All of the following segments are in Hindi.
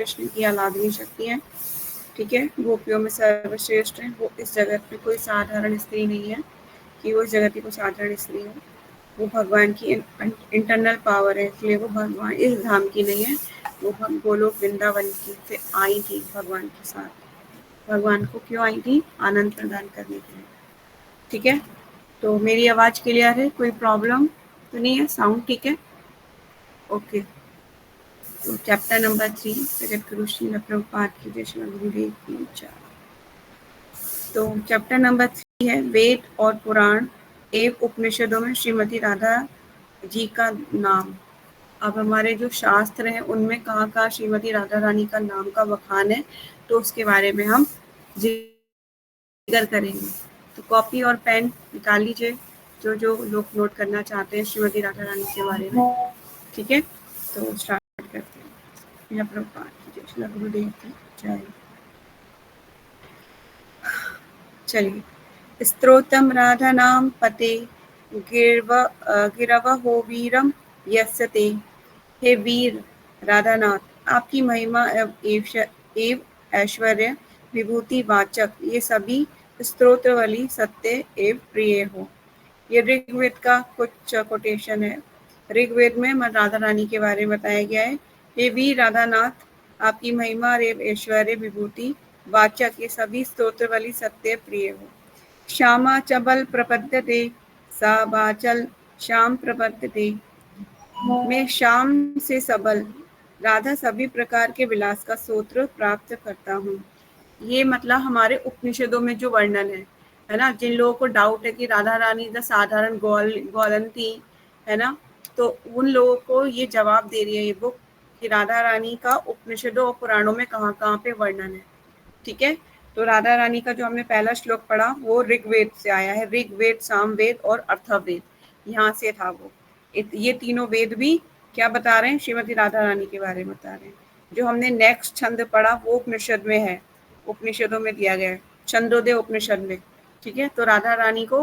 कृष्ण की आलादनी शक्ति है, ठीक है। गोपियों में सर्वश्रेष्ठ है। वो इस जगत में कोई साधारण स्त्री नहीं है कि वो इस जगत की कोई साधारण स्त्री हो। वो भगवान की इंटरनल पावर है, इसलिए वो भगवान इस धाम की नहीं है। वो गोलोक वृंदावन की से आई थी भगवान के साथ। भगवान को क्यों आई थी? आनंद प्रदान करने के लिए, ठीक है। तो मेरी आवाज क्लियर है? कोई प्रॉब्लम तो नहीं है? साउंड ठीक है? ओके। तो चैप्टर नंबर 3 जगत गुरु श्रील प्रभुपाद की जय, श्री गुरुदेव की जय। तो चैप्टर नंबर 3 है वेद और पुराण एवं उपनिषदों में श्रीमती राधा जी का नाम। अब हमारे जो शास्त्र हैं उनमें कहाँ कहाँ श्रीमती राधा रानी का नाम का बखान है, तो उसके बारे में हम जिक्र करेंगे। तो कॉपी और पेन निकाल लीजिए, जो जो लोग नोट करना चाहते हैं श्रीमती राधा रानी के बारे में, ठीक है। तो स्टार्ट करते हैं। प्रभुपाद की जय, श्री गुरुदेव की जय। चलिए। स्तोत्रम राधा नाम पते गिरवहो वीरम यस्यते। हे वीर राधानाथ, आपकी महिमा एव ऐश्वर्य विभूति वाचक ये सभी स्तोत्रवली सत्य एवं प्रिय हो। ये ऋग्वेद का कुछ कोटेशन है। ऋग्वेद में राधा रानी के बारे में बताया गया है। हे वीर राधानाथ, आपकी महिमा एवं ऐश्वर्य विभूति वाचक ये सभी स्तोत्रवली सत्य प्रिय हो। श्यामा चबल प्रपद्यते सा बाचल श्याम प्रपद्यते। मैं शाम से सबल राधा सभी प्रकार के विलास का सूत्र प्राप्त करता हूँ। ये मतलब हमारे उपनिषदों में जो वर्णन है ना। जिन लोगों को डाउट है कि राधा रानी द साधारण गोलन थी, है ना, तो उन लोगों को ये जवाब दे रही है ये बुक कि राधा रानी का उपनिषदों और पुराणों में कहाँ कहाँ पे वर्णन है, ठीक है। तो राधा रानी का जो हमने पहला श्लोक पढ़ा वो ऋग्वेद से आया है। ऋग्वेद, सामवेद और अथर्ववेद, यहाँ से था वो। ये तीनों वेद भी क्या बता रहे हैं? श्रीमती राधा रानी के बारे में बता रहे हैं। जो हमने नेक्स्ट छंद पढ़ा वो उपनिषद में है, उपनिषदों में दिया गया है, छंदोदय उपनिषद में, ठीक है। तो राधा रानी को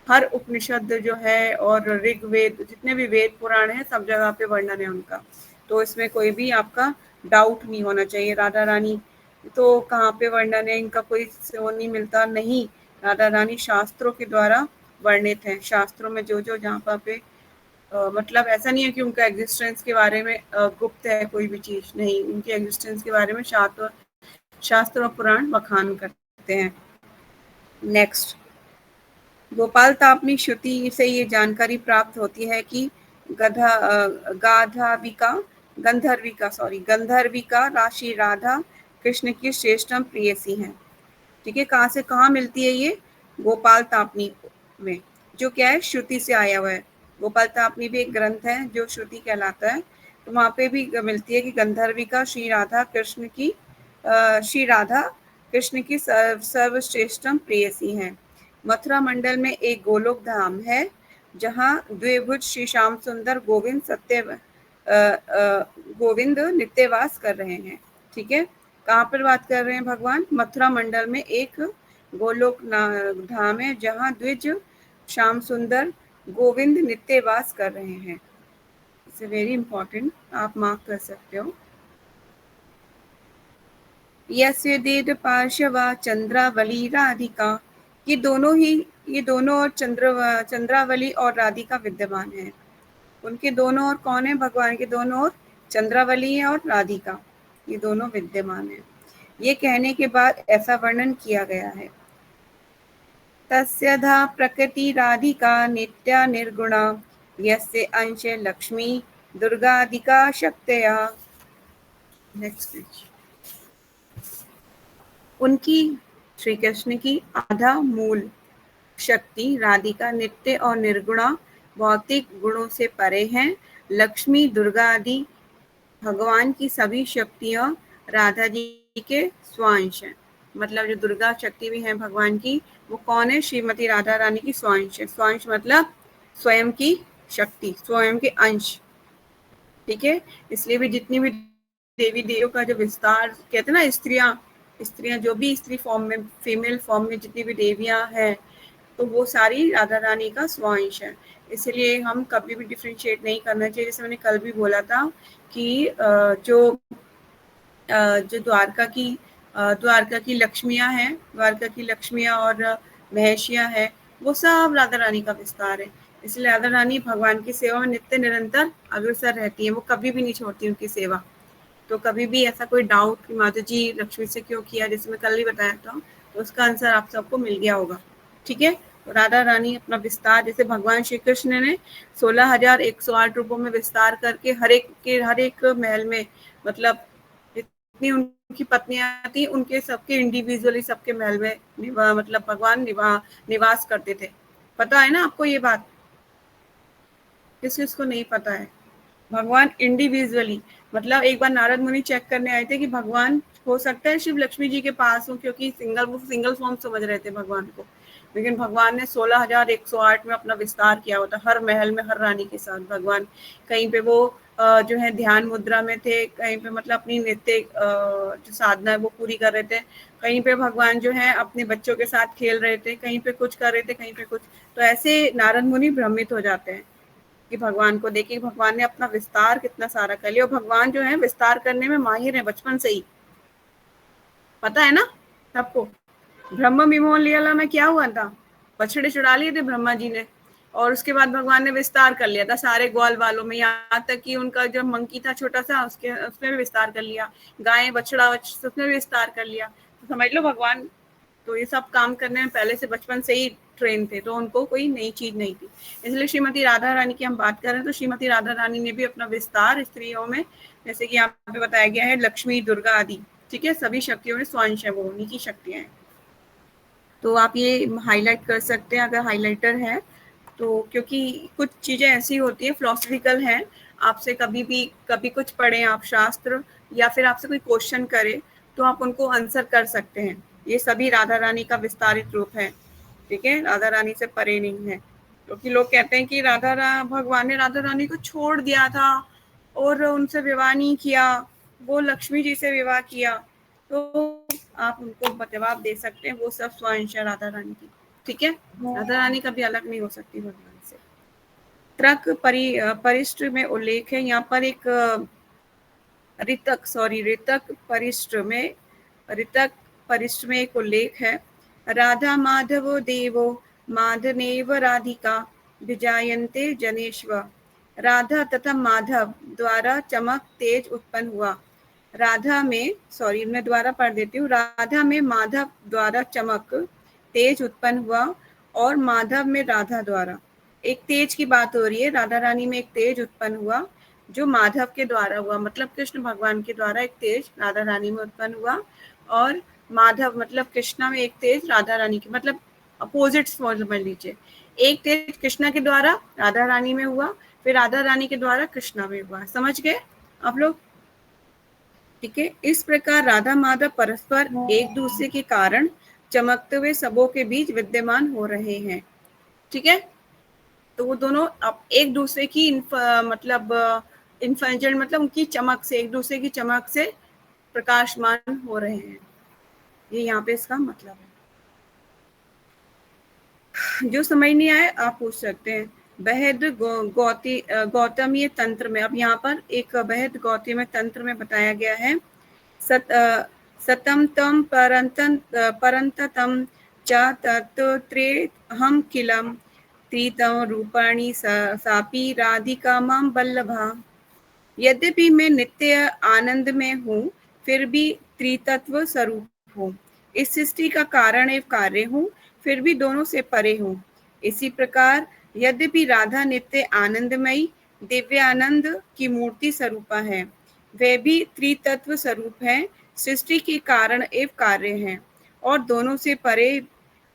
हर उपनिषद जो है और ऋग्वेद जितने भी वेद पुराण है सब जगह पे वर्णन है उनका। तो इसमें कोई भी आपका डाउट नहीं होना चाहिए। राधा रानी तो कहाँ पे वर्णन है इनका कोई वो नहीं मिलता, नहीं। राधा रानी शास्त्रों के द्वारा वर्णित है। शास्त्रों में जो जो जहाँ पे मतलब ऐसा नहीं है कि उनका एग्जिस्टेंस के बारे में गुप्त है कोई भी चीज, नहीं। उनके एग्जिस्टेंस के बारे में शास्त्र और पुराण बखान करते हैं। नेक्स्ट, गोपाल तापनी श्रुति से ये जानकारी प्राप्त होती है कि गंधर्विका राशि राधा कृष्ण की श्रेष्ठतम प्रेयसी है, ठीक है। कहाँ से कहाँ मिलती है ये? गोपाल तापनी में, जो क्या है श्रुति से आया हुआ है। गोपाल तापनी भी एक ग्रंथ है जो श्रुति कहलाता है। तो वहाँ पे भी मिलती है कि गंधर्विका श्री राधा कृष्ण की सर्वश्रेष्ठतम प्रेयसी है। मथुरा मंडल में एक गोलोक धाम है जहाँ द्विभुज श्री श्याम सुंदर गोविंद नित्यवास कर रहे हैं, ठीक है। कहाँ पर बात कर रहे हैं भगवान? मथुरा मंडल में एक गोलोक धाम है जहाँ द्विज श्याम सुंदर गोविंद नित्यवास कर रहे हैं। इट्स वेरी इंपॉर्टेंट, आप मार्क कर सकते हो। यस्य देद पार्श्वा चंद्रावली राधिका, ये दोनों और चंद्रावली और राधिका विद्यमान है। उनके दोनों और कौन है? भगवान के दोनों और चंद्रावली है और राधिका, ये दोनों विद्यमान है। ये कहने के बाद ऐसा वर्णन किया गया है। तस्य धा प्रकृति राधिका नित्या निर्गुणा यस्य अंश लक्ष्मी दुर्गादिका शक्तया। Next page. उनकी श्री कृष्ण की आधा मूल शक्ति राधिका नित्य और निर्गुणा भौतिक गुणों से परे हैं। लक्ष्मी दुर्गा आदि भगवान की सभी शक्तियां राधा जी के स्वांश हैं। मतलब जो दुर्गा शक्ति भी है भगवान की, वो कौन है? श्रीमती राधा रानी की स्वांश है। स्वांश मतलब स्वयं की शक्ति, स्वयं के अंश, ठीक है। इसलिए भी जितनी भी देवी देवियों का जो विस्तार कहते हैं ना, स्त्रियां जो भी स्त्री फॉर्म में, फीमेल फॉर्म में जितनी भी देवियां हैं, तो वो सारी राधा रानी का स्वांश है। इसलिए हम कभी भी डिफ्रेंशिएट नहीं करना चाहिए। जैसे मैंने कल भी बोला था कि जो जो द्वारका की लक्ष्मियां हैं, द्वारका की लक्ष्मियां और महर्षियां हैं, वो सब राधा रानी का विस्तार है। इसलिए राधा रानी भगवान की सेवा में नित्य निरंतर अग्रसर रहती है, वो कभी भी नहीं छोड़ती उनकी सेवा। तो कभी भी ऐसा कोई डाउट कि माता जी लक्ष्मी से क्यों किया, जैसे मैं कल ही बताया था, तो उसका आंसर आप सबको मिल गया होगा। ठीक है, तो राधा रानी अपना विस्तार, जैसे भगवान श्री कृष्ण ने 16,108 रूपों में विस्तार करके हर एक महल में, मतलब जितनी उनकी पत्नियां थी उनके सबके इंडिविजुअली सबके महल में मतलब भगवान निवास करते थे। पता है ना आपको ये बात? किस किस को नहीं पता है? भगवान इंडिविजुअली, मतलब एक बार नारद मुनि चेक करने आए थे कि भगवान हो सकता है शिव लक्ष्मी जी के पास हो, क्योंकि सिंगल फॉर्म समझ रहे थे भगवान को, लेकिन भगवान ने 16,108 में अपना विस्तार किया होता, हर महल में हर रानी के साथ भगवान। कहीं पे वो जो है ध्यान मुद्रा में थे, कहीं पे मतलब अपनी नित्य जो साधना है वो पूरी कर रहे थे, कहीं पे भगवान जो है अपने बच्चों के साथ खेल रहे थे, कहीं पे कुछ कर रहे थे, कहीं पे कुछ। तो ऐसे नारद मुनि भ्रमित हो जाते हैं कि भगवान को देखिए, भगवान ने अपना विस्तार कितना सारा कर लिया। और भगवान जो है विस्तार करने में माहिर है बचपन से ही, पता है ना सबको। ब्रह्म विमोहन लीला में क्या हुआ था? बछड़े चुरा लिए थे ब्रह्मा जी ने, और उसके बाद भगवान ने विस्तार कर लिया था सारे ग्वाल वालों में, यहाँ तक कि उनका जो मंकी था छोटा सा, उसमें भी विस्तार कर लिया, गाय बछड़ा उसमें भी विस्तार कर लिया। तो समझ लो भगवान तो ये सब काम करने में पहले से बचपन से ही ट्रेन थे, तो उनको कोई नई चीज नहीं थी। इसलिए श्रीमती राधा रानी की हम बात करें तो श्रीमती राधा रानी ने भी अपना विस्तार स्त्रियों में, जैसे कि यहाँ पे बताया गया है, लक्ष्मी, दुर्गा आदि, ठीक है, सभी शक्तियों में स्वांश है, वो उन्हीं की शक्तियां हैं। तो आप ये हाईलाइट कर सकते हैं अगर हाईलाइटर है तो, क्योंकि कुछ चीजें ऐसी होती है फिलोसफिकल हैं, आपसे कभी कुछ पढ़ें आप शास्त्र, या फिर आपसे कोई क्वेश्चन करे तो आप उनको आंसर कर सकते हैं। ये सभी राधा रानी का विस्तारित रूप है, ठीक है, राधा रानी से परे नहीं है। क्योंकि लोग कहते हैं कि भगवान ने राधा रानी को छोड़ दिया था और उनसे विवाह नहीं किया, वो लक्ष्मी जी से विवाह किया, तो आप उनको जवाब दे सकते हैं, वो सब स्वांश है राधा रानी की, ठीक है। राधा रानी कभी अलग नहीं हो सकती भगवान से। त्रक परिष्ठ में उल्लेख है, यहाँ पर एक ऋतक परिष्ठ में एक उल्लेख है, राधा माधवो देवो माधनेव राधिका विजायन्ते जनेश्व। राधा तथा माधव द्वारा चमक तेज उत्पन्न हुआ। राधा में, सॉरी मैं द्वारा पढ़ देती हूँ, राधा में माधव द्वारा चमक तेज उत्पन्न हुआ, और माधव में राधा द्वारा। एक तेज की बात हो रही है, राधा रानी में एक तेज उत्पन्न हुआ जो माधव के द्वारा हुआ, मतलब कृष्ण भगवान के द्वारा एक तेज राधा रानी में उत्पन्न हुआ, और माधव मतलब कृष्णा में एक तेज राधा रानी की, मतलब अपोजिट समझ लीजिए, एक तेज कृष्णा के द्वारा राधा रानी में हुआ, फिर राधा रानी के द्वारा कृष्णा में हुआ। समझ गए आप लोग? ठीक है, इस प्रकार राधा माधव परस्पर एक दूसरे के कारण चमकते हुए सबों के बीच विद्यमान हो रहे हैं, ठीक है। तो वो दोनों अब एक दूसरे की मतलब इन्फेंजेंट, मतलब उनकी चमक से, एक दूसरे की चमक से प्रकाशमान हो रहे हैं, ये यहाँ पे इसका मतलब है। जो समझ नहीं आए आप पूछ सकते हैं। बहद गौतमीय तंत्र में, अब यहाँ पर एक बहद गौतमीय तंत्र में बताया गया है, सतम तम परंततम च तत्त्रे हम किलम त्रितम रूपाणी सापी राधिका मां बल्लभा। यद्यपि मैं नित्य आनंद में हूँ, फिर भी त्रितत्व स्वरूप हूँ। इस सृष्टि का कारण एवं कार्य हूँ, फिर भी दोनों से परे हूँ। इसी प्रकार यद्यपि राधा नित्य आनंदमयी दिव्य आनंद की मूर्ति स्वरूपा है, वे भी त्रितत्व स्वरूप है, सृष्टि के कारण एवं कार्य हैं, और दोनों से परे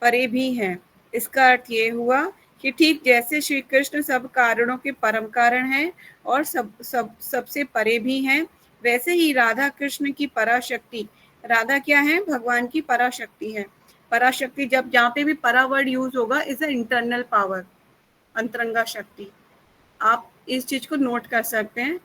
परे भी हैं। इसका अर्थ ये हुआ कि ठीक जैसे श्री कृष्ण सब कारणों के परम कारण हैं और सबसे परे भी हैं, वैसे ही राधा कृष्ण की पराशक्ति, राधा क्या है? भगवान की पराशक्ति है। पराशक्ति, जब जहाँ पे भी परा वर्ड यूज होगा, इज अ इंटरनल पावर, अंतरंगा शक्ति। आप इस चीज को नोट कर सकते हैं,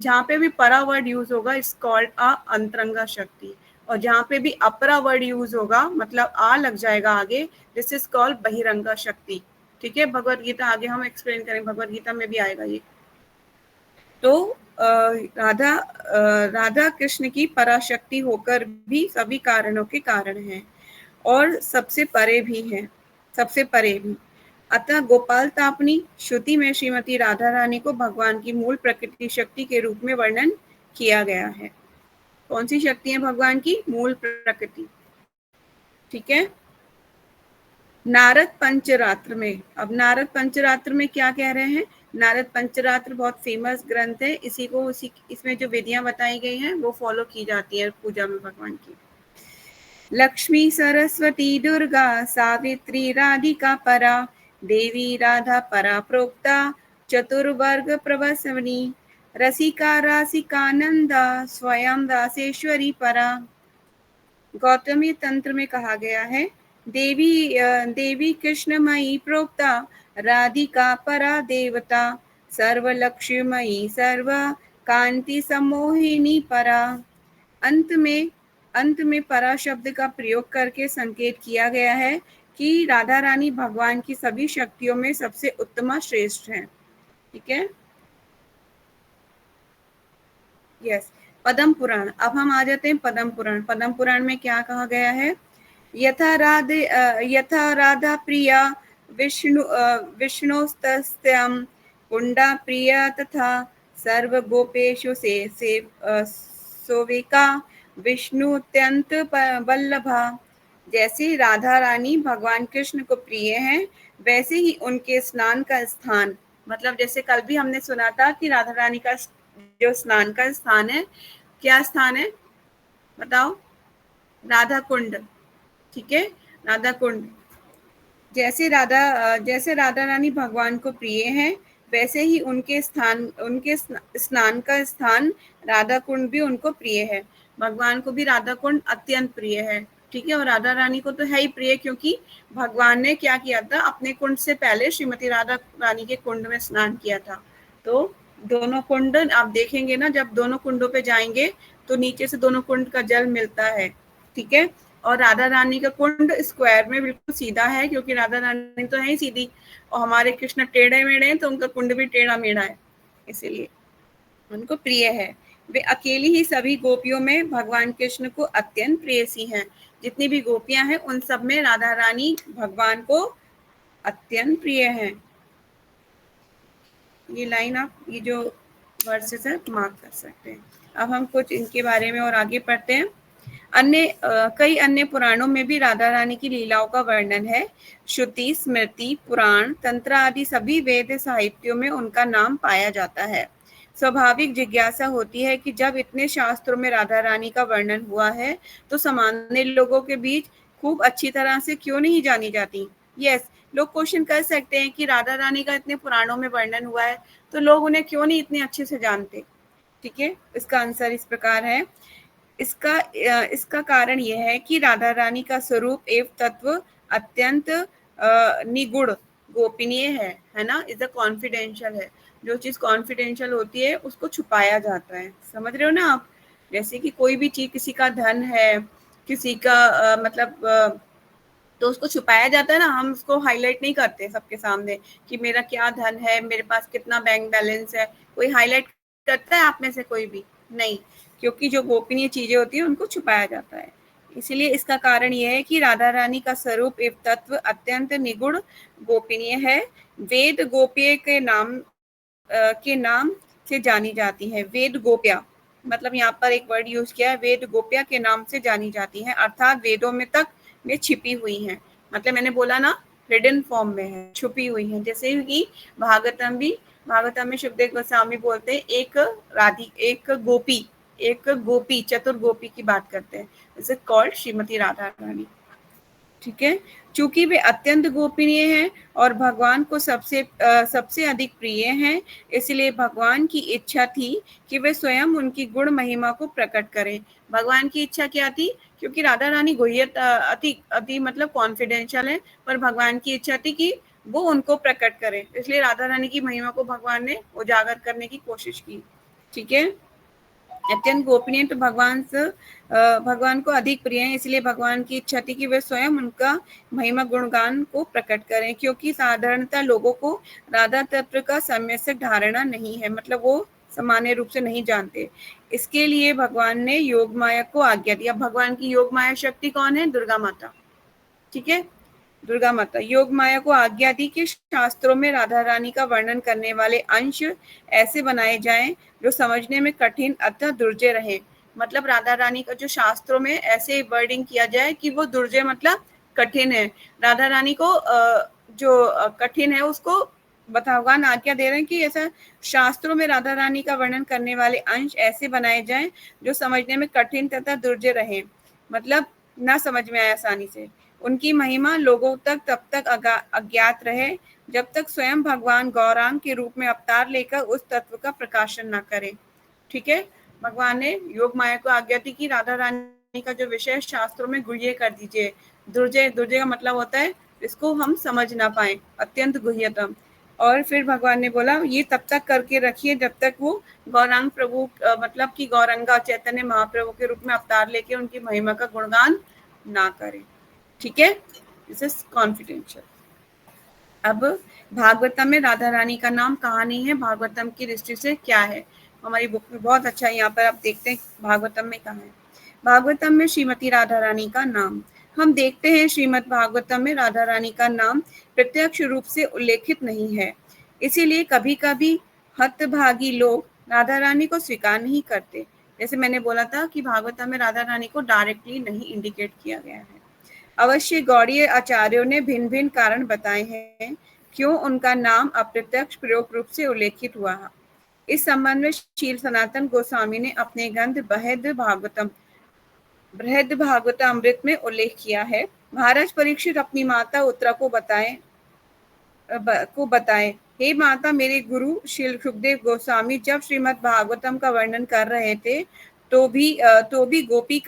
जहाँ पे भी परा वर्ड यूज होगा इट्स कॉल्ड अ अंतरंगा शक्ति, और जहाँ पे भी अपरा वर्ड यूज होगा, मतलब आ लग जाएगा आगे, दिस इज कॉल्ड बहिरंगा शक्ति, ठीक है। भगवत गीता आगे हम एक्सप्लेन करेंगे, भगवत गीता में भी आएगा ये। तो राधा कृष्ण की पराशक्ति होकर भी सभी कारणों के कारण हैं और सबसे परे भी हैं, सबसे परे भी। अतः गोपाल तापनी श्रुति में श्रीमती राधा रानी को भगवान की मूल प्रकृति शक्ति के रूप में वर्णन किया गया है। कौन सी शक्ति है भगवान की? मूल प्रकृति। ठीक है। नारद पंचरात्र में, अब नारद पंचरात्र में क्या कह रहे हैं? नारद पंचरात्र बहुत फेमस ग्रंथ है, इसमें जो विधियां बताई गई हैं वो फॉलो की जाती है पूजा में भगवान की। लक्ष्मी सरस्वती दुर्गा सावित्री राधिका परा, देवी राधा परा प्रोक्ता चतुर्वर्ग प्रभसवनी, रसिका रासिकानंदा स्वयं दासेश्वरी परा। गौतमी तंत्र में कहा गया है, देवी कृष्णमयी प्रोक्ता राधिका परा देवता, सर्वलक्ष्मीमयी सर्व कांति सम्मोहिनी परा। अंत में परा शब्द का प्रयोग करके संकेत किया गया है कि राधा रानी भगवान की सभी शक्तियों में सबसे उत्तम श्रेष्ठ हैं। ठीक है। यस। पद्म पुराण, अब हम आ जाते हैं पद्म पुराण। पद्म पुराण में क्या कहा गया है? यथा राधा प्रिया विष्णुस्तस्यां कुंडा प्रिया तथा सर्व गोपेशु से सोविका विष्णुत्यंत वल्लभा। जैसे राधा रानी भगवान कृष्ण को प्रिय हैं, वैसे ही उनके स्नान का स्थान, मतलब जैसे कल भी हमने सुना था कि राधा रानी का जो स्नान का स्थान है, क्या स्थान है बताओ? राधा कुंड। ठीक है, राधा कुंड। जैसे राधा रानी भगवान को प्रिय हैं, वैसे ही उनके स्नान का स्थान राधा कुंड भी उनको प्रिय है। भगवान को भी राधा कुंड अत्यंत प्रिय है। ठीक है। और राधा रानी को तो है ही प्रिय, क्योंकि भगवान ने क्या किया था, अपने कुंड से पहले श्रीमती राधा रानी के कुंड में स्नान किया था। तो दोनों कुंड आप देखेंगे ना, जब दोनों कुंडों पे जाएंगे तो नीचे से दोनों कुंड का जल मिलता है। ठीक है। और राधा रानी का कुंड स्क्वायर में बिल्कुल सीधा है, क्योंकि राधा रानी तो है ही सीधी, और हमारे कृष्ण टेढ़े मेढ़े हैं, तो उनका कुंड भी टेढ़ा मेढ़ा है, इसीलिए उनको प्रिय है। वे अकेली ही सभी गोपियों में भगवान कृष्ण को अत्यंत प्रेयसी हैं। जितनी भी गोपियां हैं उन सब में राधा रानी भगवान को अत्यंत प्रिय हैं। ये लाइन आप, ये जो वर्सेस है मार्क कर सकते हैं। अब हम कुछ इनके बारे में और आगे पढ़ते हैं। कई अन्य पुराणों में भी राधा रानी की लीलाओं का वर्णन है। श्रुति, स्मृति, पुराण, तंत्र आदि सभी वेद साहित्यों में उनका नाम पाया जाता है। स्वाभाविक जिज्ञासा होती है कि जब इतने शास्त्रों में राधा रानी का वर्णन हुआ है, तो सामान्य लोगों के बीच खूब अच्छी तरह से क्यों नहीं जानी जाती? यस, लोग क्वेश्चन कर सकते हैं कि राधा रानी का इतने पुराणों में वर्णन हुआ है, तो लोग उन्हें क्यों नहीं इतने अच्छे से जानते? ठीक है। इसका आंसर इस प्रकार है। इसका कारण यह है कि राधा रानी का स्वरूप एवं तत्व अत्यंत निगूढ़ गोपनीय है ना, इज कॉन्फिडेंशियल है। जो चीज कॉन्फिडेंशियल होती है उसको छुपाया जाता है, समझ रहे हो ना आप? जैसे कि कोई भी चीज, किसी का धन है, किसी का तो उसको छुपाया जाता है ना, हम उसको हाईलाइट नहीं करते सबके सामने कि मेरा क्या धन है, मेरे पास कितना बैंक बैलेंस है। कोई हाईलाइट करता है आप में से? कोई भी नहीं, क्योंकि जो गोपनीय चीजें होती है उनको छुपाया जाता है। इसलिए इसका कारण यह है कि राधा रानी का स्वरूप एवं तत्व अत्यंत निगूढ़ गोपनीय है। वेद गोप्य के नाम से जानी जाती है। वेद गोप्या, मतलब यहाँ पर एक वर्ड यूज किया है, वेद गोप्या के नाम से जानी जाती है, अर्थात वेदों में तक में छिपी हुई हैं। मतलब मैंने बोला ना, हिडन फॉर्म में है, छुपी हुई हैं। जैसे कि भागवतम में सुखदेव गोस्वामी बोलते हैं, एक गोपी चतुर गोपी की बात करते हैं, is it called Shrimati Radha Rani. ठीक है। चूंकि वे अत्यंत गोपनीय हैं और भगवान को सबसे अधिक प्रिय हैं, इसलिए भगवान की इच्छा थी कि वे स्वयं उनकी गुण महिमा को प्रकट करें। भगवान की इच्छा क्या थी? क्योंकि राधा रानी गुह्यत अति मतलब कॉन्फिडेंशियल है, पर भगवान की इच्छा थी कि वो उनको प्रकट करें, इसलिए राधा रानी की महिमा को भगवान ने उजागर करने की कोशिश की। ठीक है। अत्यंत गोपनीय तो भगवान को अधिक प्रिय है, इसलिए भगवान की इच्छा थी कि वे स्वयं उनका महिमा गुणगान को प्रकट करें, क्योंकि साधारणतः लोगों को राधा तत्व का सम्यक धारणा नहीं है, मतलब वो सामान्य रूप से नहीं जानते। इसके लिए भगवान ने योग माया को आज्ञा दी। अब भगवान की योग माया शक्ति कौन है? दुर्गा माता। ठीक है, दुर्गा माता योग माया को आज्ञा दी कि शास्त्रों में राधा रानी का वर्णन करने वाले अंश ऐसे बनाए जाएं जो समझने में कठिन अथवा दुर्जय रहे। मतलब राधा रानी का जो शास्त्रों में ऐसे वर्डिंग किया जाए कि वो दुर्जय मतलब कठिन है। राधा रानी को जो कठिन है उसको भगवान आज्ञा दे रहे हैं कि ऐसा शास्त्रों में राधा रानी का वर्णन करने वाले अंश ऐसे बनाए जाएं जो समझने में कठिन तथा दुर्जय रहे, मतलब ना समझ में आए आसानी से। उनकी महिमा लोगों तक तब तक अज्ञात रहे जब तक स्वयं भगवान गौरांग के रूप में अवतार लेकर उस तत्व का प्रकाशन न करे। ठीक है, भगवान ने योग माया को आज्ञा दी कि राधा रानी का जो विषय शास्त्रों में गुह्य कर दीजिए। दुर्जय, दुर्जय का मतलब होता है इसको हम समझ ना पाए, अत्यंत गुह्यतम। और फिर भगवान ने बोला ये तब तक करके रखिए जब तक वो गौरांग प्रभु मतलब कि गौरंगा चैतन्य महाप्रभु के रूप में अवतार लेके उनकी महिमा का गुणगान ना करे। ठीक है, दिस इज कॉन्फिडेंशियल। अब भागवतम में राधा रानी का नाम कहाँ नहीं है, भागवतम की दृष्टि से क्या है? हमारी बुक में बहुत अच्छा है, यहाँ पर आप देखते हैं भागवतम में कहाँ है। भागवतम में श्रीमती राधा रानी का नाम हम देखते हैं। श्रीमद् भागवतम में राधा रानी का नाम प्रत्यक्ष रूप से उल्लेखित नहीं है, इसीलिए कभी कभी हतभागी लोग राधा रानी को स्वीकार नहीं करते। जैसे मैंने बोला था कि भागवतम में राधा रानी को डायरेक्टली नहीं इंडिकेट किया गया है। अवश्य गौड़ीय आचार्यों ने भिन्न भिन्न कारण बताए हैं क्यों उनका नाम अप्रत्यक्ष प्रयोग रूप से उल्लेखित हुआ। इस संबंध में शील सनातन गोस्वामी ने अपने ग्रंथ बृहद भागवतामृत में उल्लेख किया है। महाराज परीक्षित अपनी माता उत्तरा को बताएं, हे माता, मेरे गुरु श्री सुखदेव गोस्वामी जब श्रीमद् भागवतम का वर्णन कर रहे थे तो भी गोपी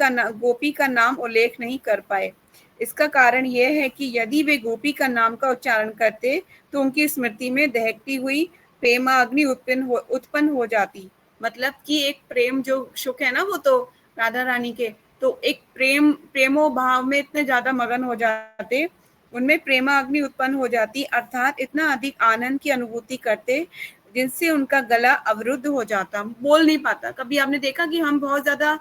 का नाम उल्लेख नहीं कर पाए। इसका कारण यह है कि यदि वे गोपी का नाम का उच्चारण करते तो उनकी स्मृति में दहकती हुई प्रेमाग्नि उत्पन्न हो जाती। मतलब कि एक प्रेम जो सुख है ना, वो तो राधा रानी के, तो एक प्रेमो भाव में इतने ज्यादा मगन हो जाते, उनमें प्रेमाग्नि उत्पन्न हो जाती, अर्थात इतना अधिक आनंद की अनुभूति करते जिनसे उनका गला अवरुद्ध हो जाता, बोल नहीं पाता। कभी आपने देखा कि हम बहुत ज्यादा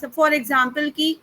फॉर एग्जाम्पल की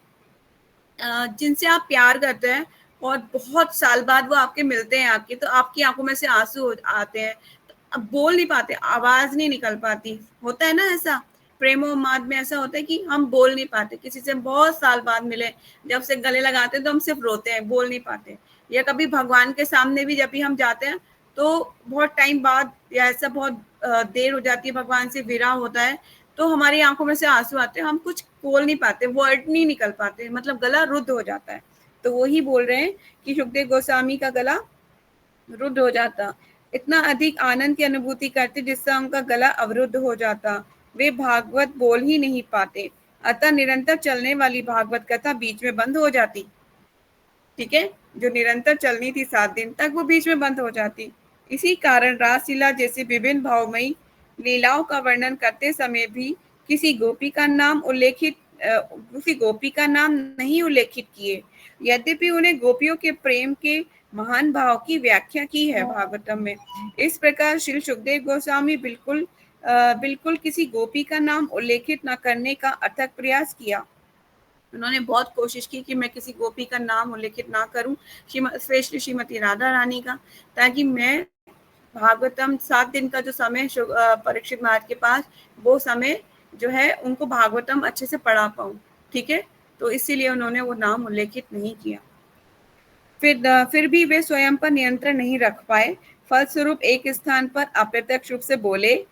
जिनसे आप प्यार करते हैं और बहुत साल बाद वो आपके मिलते हैं आपके, तो आपकी आंखों में से आंसू आते हैं, तो अब बोल नहीं पाते, आवाज नहीं निकल पाती, होता है ना ऐसा। प्रेमोन्माद में ऐसा होता है कि हम बोल नहीं पाते, किसी से बहुत साल बाद मिले, जब से गले लगाते हैं तो हम सिर्फ रोते हैं, बोल नहीं पाते। या कभी भगवान के सामने भी जब भी हम जाते हैं तो बहुत टाइम बाद या ऐसा बहुत देर हो जाती है, भगवान से विरह होता है, तो हमारी आंखों में से आंसू आते हैं, हम कुछ बोल नहीं पाते, वर्ड नहीं निकल पाते, मतलब गला रुद्ध हो जाता है। तो वही बोल रहे हैं कि सुखदेव गोस्वामी का गला रुद्ध हो जाता, इतना अधिक आनंद की अनुभूति करते जिससे उनका गला अवरुद्ध हो जाता, वे भागवत बोल ही नहीं पाते, अतः निरंतर चलने वाली भागवत कथा बीच में बंद हो जाती। ठीक है, जो निरंतर चलनी थी 7 दिन तक, वो बीच में बंद हो जाती। इसी कारण रासलीला जैसी विभिन्न भावमयी लीलाओं का वर्णन करते समय भी किसी गोपी का नाम नहीं उल्लेखित किए, यद्यपि उन्हें गोपियों के प्रेम के महान भाव की व्याख्या की है भागवतम में। इस प्रकार श्री सुखदेव गोस्वामी बिल्कुल किसी गोपी का नाम उल्लेखित न करने का अथक प्रयास किया। उन्होंने बहुत कोशिश की कि मैं किसी गोपी का नाम उल्लेखित ना करूं, स्पेशली श्रीमती राधा रानी का, ताकि मैं भागवतम 7 दिन का जो समय परीक्षित महाराज के पास, वो समय जो है उनको भागवतम अच्छे से पढ़ा पाऊं। ठीक है, तो इसीलिए उन्होंने वो नाम उल्लेखित नहीं किया। फिर भी वे स्वयं पर नियंत्रण नहीं रख पाए, फलस्वरूप एक स्थान पर अप्रत्यक्ष रूप से बोले।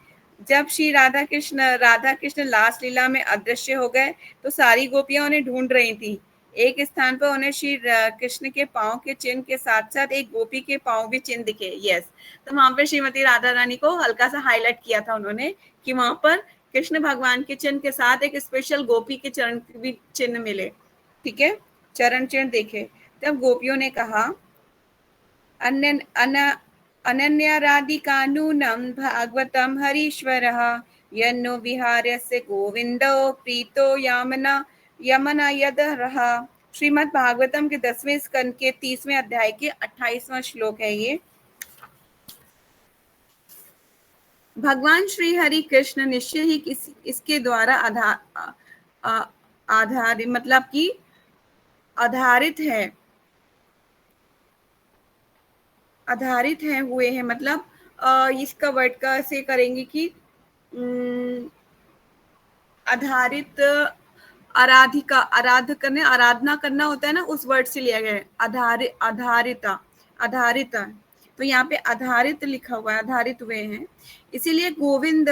जब श्री राधा कृष्ण लास्ट लीला में अदृश्य हो गए तो सारी गोपियां उन्हें ढूंढ रही थी। एक स्थान पर उन्हें श्री कृष्ण के पांव के चिन्ह के साथ साथ एक गोपी के पांव भी चिन्ह दिखे। यस, तो वहां पर श्रीमती राधा रानी को हल्का सा हाईलाइट किया था उन्होंने कि वहां पर कृष्ण भगवान के चिन्ह के साथ एक स्पेशल गोपी के चरण भी चिन्ह मिले। ठीक है, चरण चिन्ह देखे। तब गोपियों ने कहा, अनन्याराधिकानूनं भागवतं हरीश्वरः यन्नो विहार्यस्य गोविंदो प्रीतो यमना यदरः। श्रीमद् भागवतम के 10वें स्कंद के 30वें अध्याय के 28वां श्लोक है ये। भगवान श्री हरि कृष्ण निश्चय ही इसके द्वारा आधारित मतलब कि आधारित है, आधारित है हुए हैं, मतलब इसका वर्ड का से करेंगे कि आधारित, आराधिका, करने, आराधना करना होता है ना, उस वर्ड से लिया गया है, आधारित, आधारिता, आधारिता। तो यहाँ पे आधारित लिखा हुआ है, आधारित हुए हैं, इसीलिए गोविंद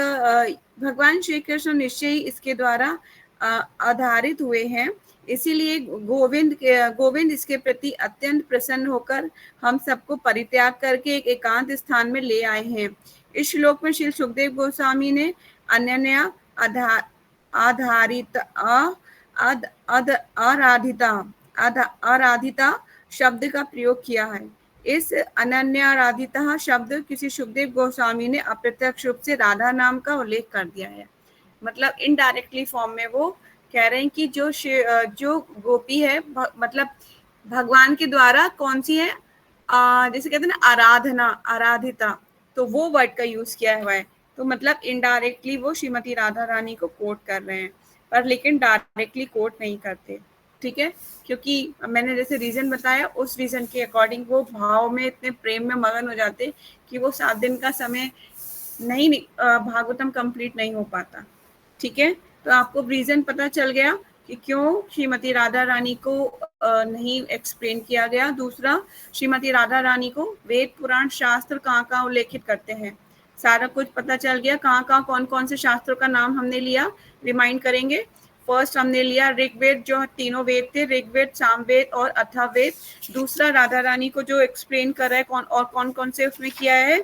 भगवान श्री कृष्ण निश्चय ही इसके द्वारा आधारित हुए हैं, इसीलिए गोविंद इसके प्रति अत्यंत प्रसन्न होकर हम सबको परित्याग करके एक एकांत स्थान में ले आए हैं। इस श्लोक में श्री सुखदेव गोस्वामी ने अनन्या आराधिता शब्द का प्रयोग किया है। इस अनन्याराधिता शब्द किसी सुखदेव गोस्वामी ने अप्रत्यक्ष रूप से राधा नाम का उल्लेख कर दिया है, मतलब इनडायरेक्टली फॉर्म में वो कह रहे हैं कि जो गोपी है, मतलब भगवान के द्वारा कौन सी है, जैसे कहते हैं ना आराधना, आराधिता, तो वो वर्ड का यूज किया हुआ है। तो मतलब इनडायरेक्टली वो श्रीमती राधा रानी को कोट कर रहे हैं, पर लेकिन डायरेक्टली कोट नहीं करते, ठीक है, क्योंकि मैंने जैसे रीजन बताया, उस रीजन के अकॉर्डिंग वो भाव में इतने प्रेम में मगन हो जाते कि वो 7 दिन का समय नहीं भागवतम कंप्लीट नहीं हो पाता, ठीक है। तो आपको रीजन पता चल गया कि क्यों श्रीमती राधा रानी को नहीं एक्सप्लेन किया गया। दूसरा, श्रीमती राधा रानी को वेद पुराण शास्त्र कहाँ उल्लेखित करते हैं, सारा कुछ पता चल गया। कहाँ कौन कौन से शास्त्रों का नाम हमने लिया, रिमाइंड करेंगे। फर्स्ट हमने लिया ऋग्वेद, जो तीनों वेद थे, ऋग्वेद, सामवेद और अथर्ववेद। दूसरा, राधा रानी को जो एक्सप्लेन कर रहा है कौन कौन से उसमें किया है,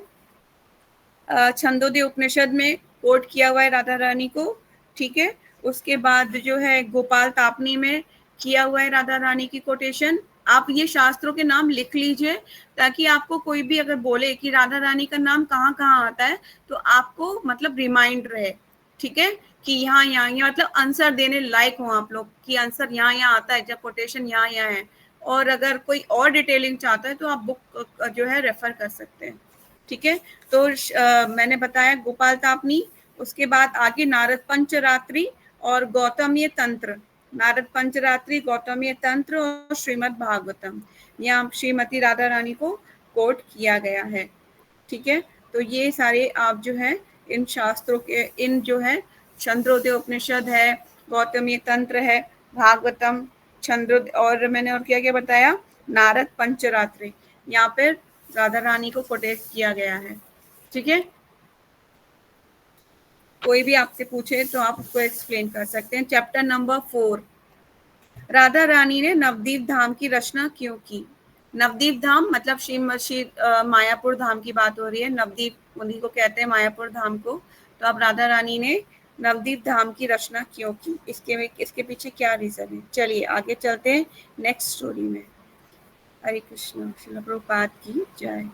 छंदोदय उपनिषद में कोट किया हुआ है राधा रानी को, ठीक है। उसके बाद जो है गोपाल तापनी में किया हुआ है राधा रानी की कोटेशन। आप ये शास्त्रों के नाम लिख लीजिए, ताकि आपको कोई भी अगर बोले कि राधा रानी का नाम कहाँ कहाँ आता है, तो आपको मतलब रिमाइंड रहे, ठीक है, कि यहाँ यहाँ यहाँ मतलब आंसर देने लायक हो आप लोग, कि आंसर यहाँ यहाँ आता है, जब कोटेशन यहाँ यहाँ है। और अगर कोई और डिटेलिंग चाहता है तो आप बुक जो है रेफर कर सकते हैं, ठीक है। तो मैंने बताया गोपाल तापनी, उसके बाद आगे नारद पंचरात्रि और गौतमीय तंत्र, नारद पंचरात्रि, गौतमीय तंत्र और श्रीमद् भागवतम, यहाँ श्रीमती राधा रानी को कोट किया गया है, ठीक है। तो ये सारे आप जो है इन शास्त्रों के, इन जो है छंदोदय उपनिषद है, गौतमीय तंत्र है, भागवतम, छंदोदय, और मैंने और क्या क्या बताया, नारद पंचरात्रि, यहाँ पे राधा रानी को कोटेट किया गया है, ठीक है। कोई भी आपसे पूछे तो आप उसको एक्सप्लेन कर सकते हैं। चैप्टर नंबर 4, राधा रानी ने नवदीप धाम की रचना क्यों की। नवदीप धाम मतलब श्री मायापुर धाम की बात हो रही है, नवदीप उन्हीं को कहते हैं, मायापुर धाम को। तो अब राधा रानी ने नवदीप धाम की रचना क्यों की, इसके पीछे क्या रीजन है। चलिए आगे चलते हैं नेक्स्ट स्टोरी में। हरे कृष्ण, श्रील प्रभुपाद की जय।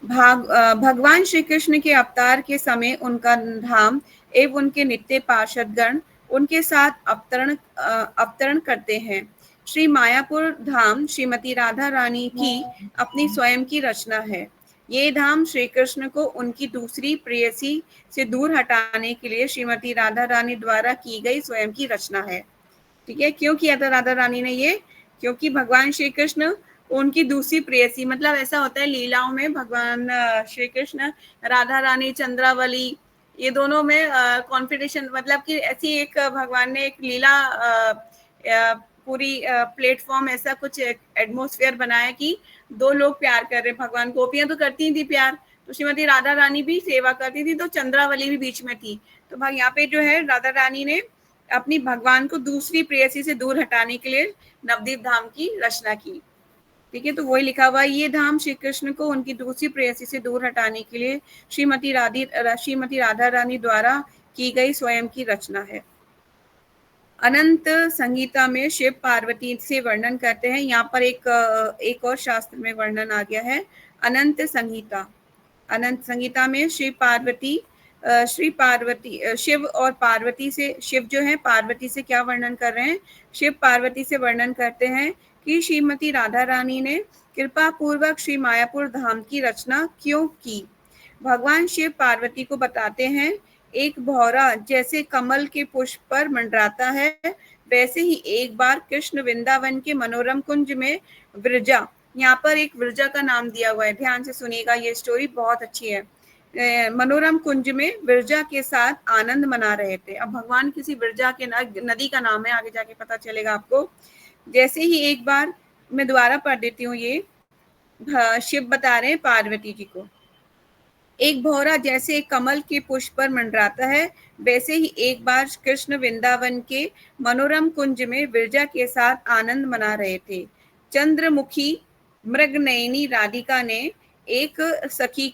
भगवान श्री कृष्ण के अवतार के समय उनका धाम एवं उनके नित्य पार्षदगण उनके साथ अवतरण करते हैं। श्री मायापुर धाम श्रीमती राधा रानी की अपनी स्वयं की रचना है। ये धाम श्री कृष्ण को उनकी दूसरी प्रेयसी से दूर हटाने के लिए श्रीमती राधा रानी द्वारा की गई स्वयं की रचना है, ठीक है। क्यों किया था राधा रानी ने ये, क्योंकि भगवान श्री कृष्ण उनकी दूसरी प्रेयसी, मतलब ऐसा होता है लीलाओं में, भगवान श्री कृष्ण, राधा रानी, चंद्रावली, ये दोनों में कॉन्फिडेशन, मतलब कि ऐसी एक भगवान ने एक लीला पूरी प्लेटफॉर्म, ऐसा कुछ एटमोस्फेयर बनाया कि दो लोग प्यार कर रहे। भगवान, गोपियां तो करती थी प्यार, तो श्रीमती राधा रानी भी सेवा करती थी, तो चंद्रावली भी बीच में थी। तो यहाँ पे जो है राधा रानी ने अपनी भगवान को दूसरी प्रेयसी से दूर हटाने के लिए नवदीप धाम की रचना की, ठीक है। तो वही लिखा हुआ, ये धाम श्री कृष्ण को उनकी दूसरी प्रेयसी से दूर हटाने के लिए श्रीमती राधा रानी द्वारा की गई स्वयं की रचना है। अनंत संगीता में शिव पार्वती से वर्णन करते हैं। यहाँ पर एक और शास्त्र में वर्णन आ गया है, अनंत संगीता। अनंत संगीता में शिव और पार्वती से, शिव जो है पार्वती से क्या वर्णन कर रहे हैं, शिव पार्वती से वर्णन करते हैं कि श्रीमती राधा रानी ने कृपा पूर्वक श्री मायापुर धाम की रचना क्यों की। भगवान शिव पार्वती को बताते हैं, एक भौरा जैसे कमल के पुष्प पर मंडराता है, वैसे ही एक बार कृष्ण वृंदावन के मनोरम कुंज में विरजा, यहाँ पर एक विरजा का नाम दिया हुआ है, ध्यान से सुनिएगा, ये स्टोरी बहुत अच्छी है। मनोरम कुंज में विरजा के साथ आनंद मना रहे थे। अब भगवान किसी विरजा के नदी का नाम है, आगे जाके पता चलेगा आपको। जैसे ही एक बार, मैं दोबारा पढ़ देती हूँ, ये शिव बता रहे हैं पार्वती जी को, एक भौरा जैसे एक कमल के पुष्प पर मंडराता है, वैसे ही एक बार कृष्ण वृंदावन के मनोरम कुंज में विरजा के साथ आनंद मना रहे थे। चंद्रमुखी मृगनयनी राधिका ने एक सखी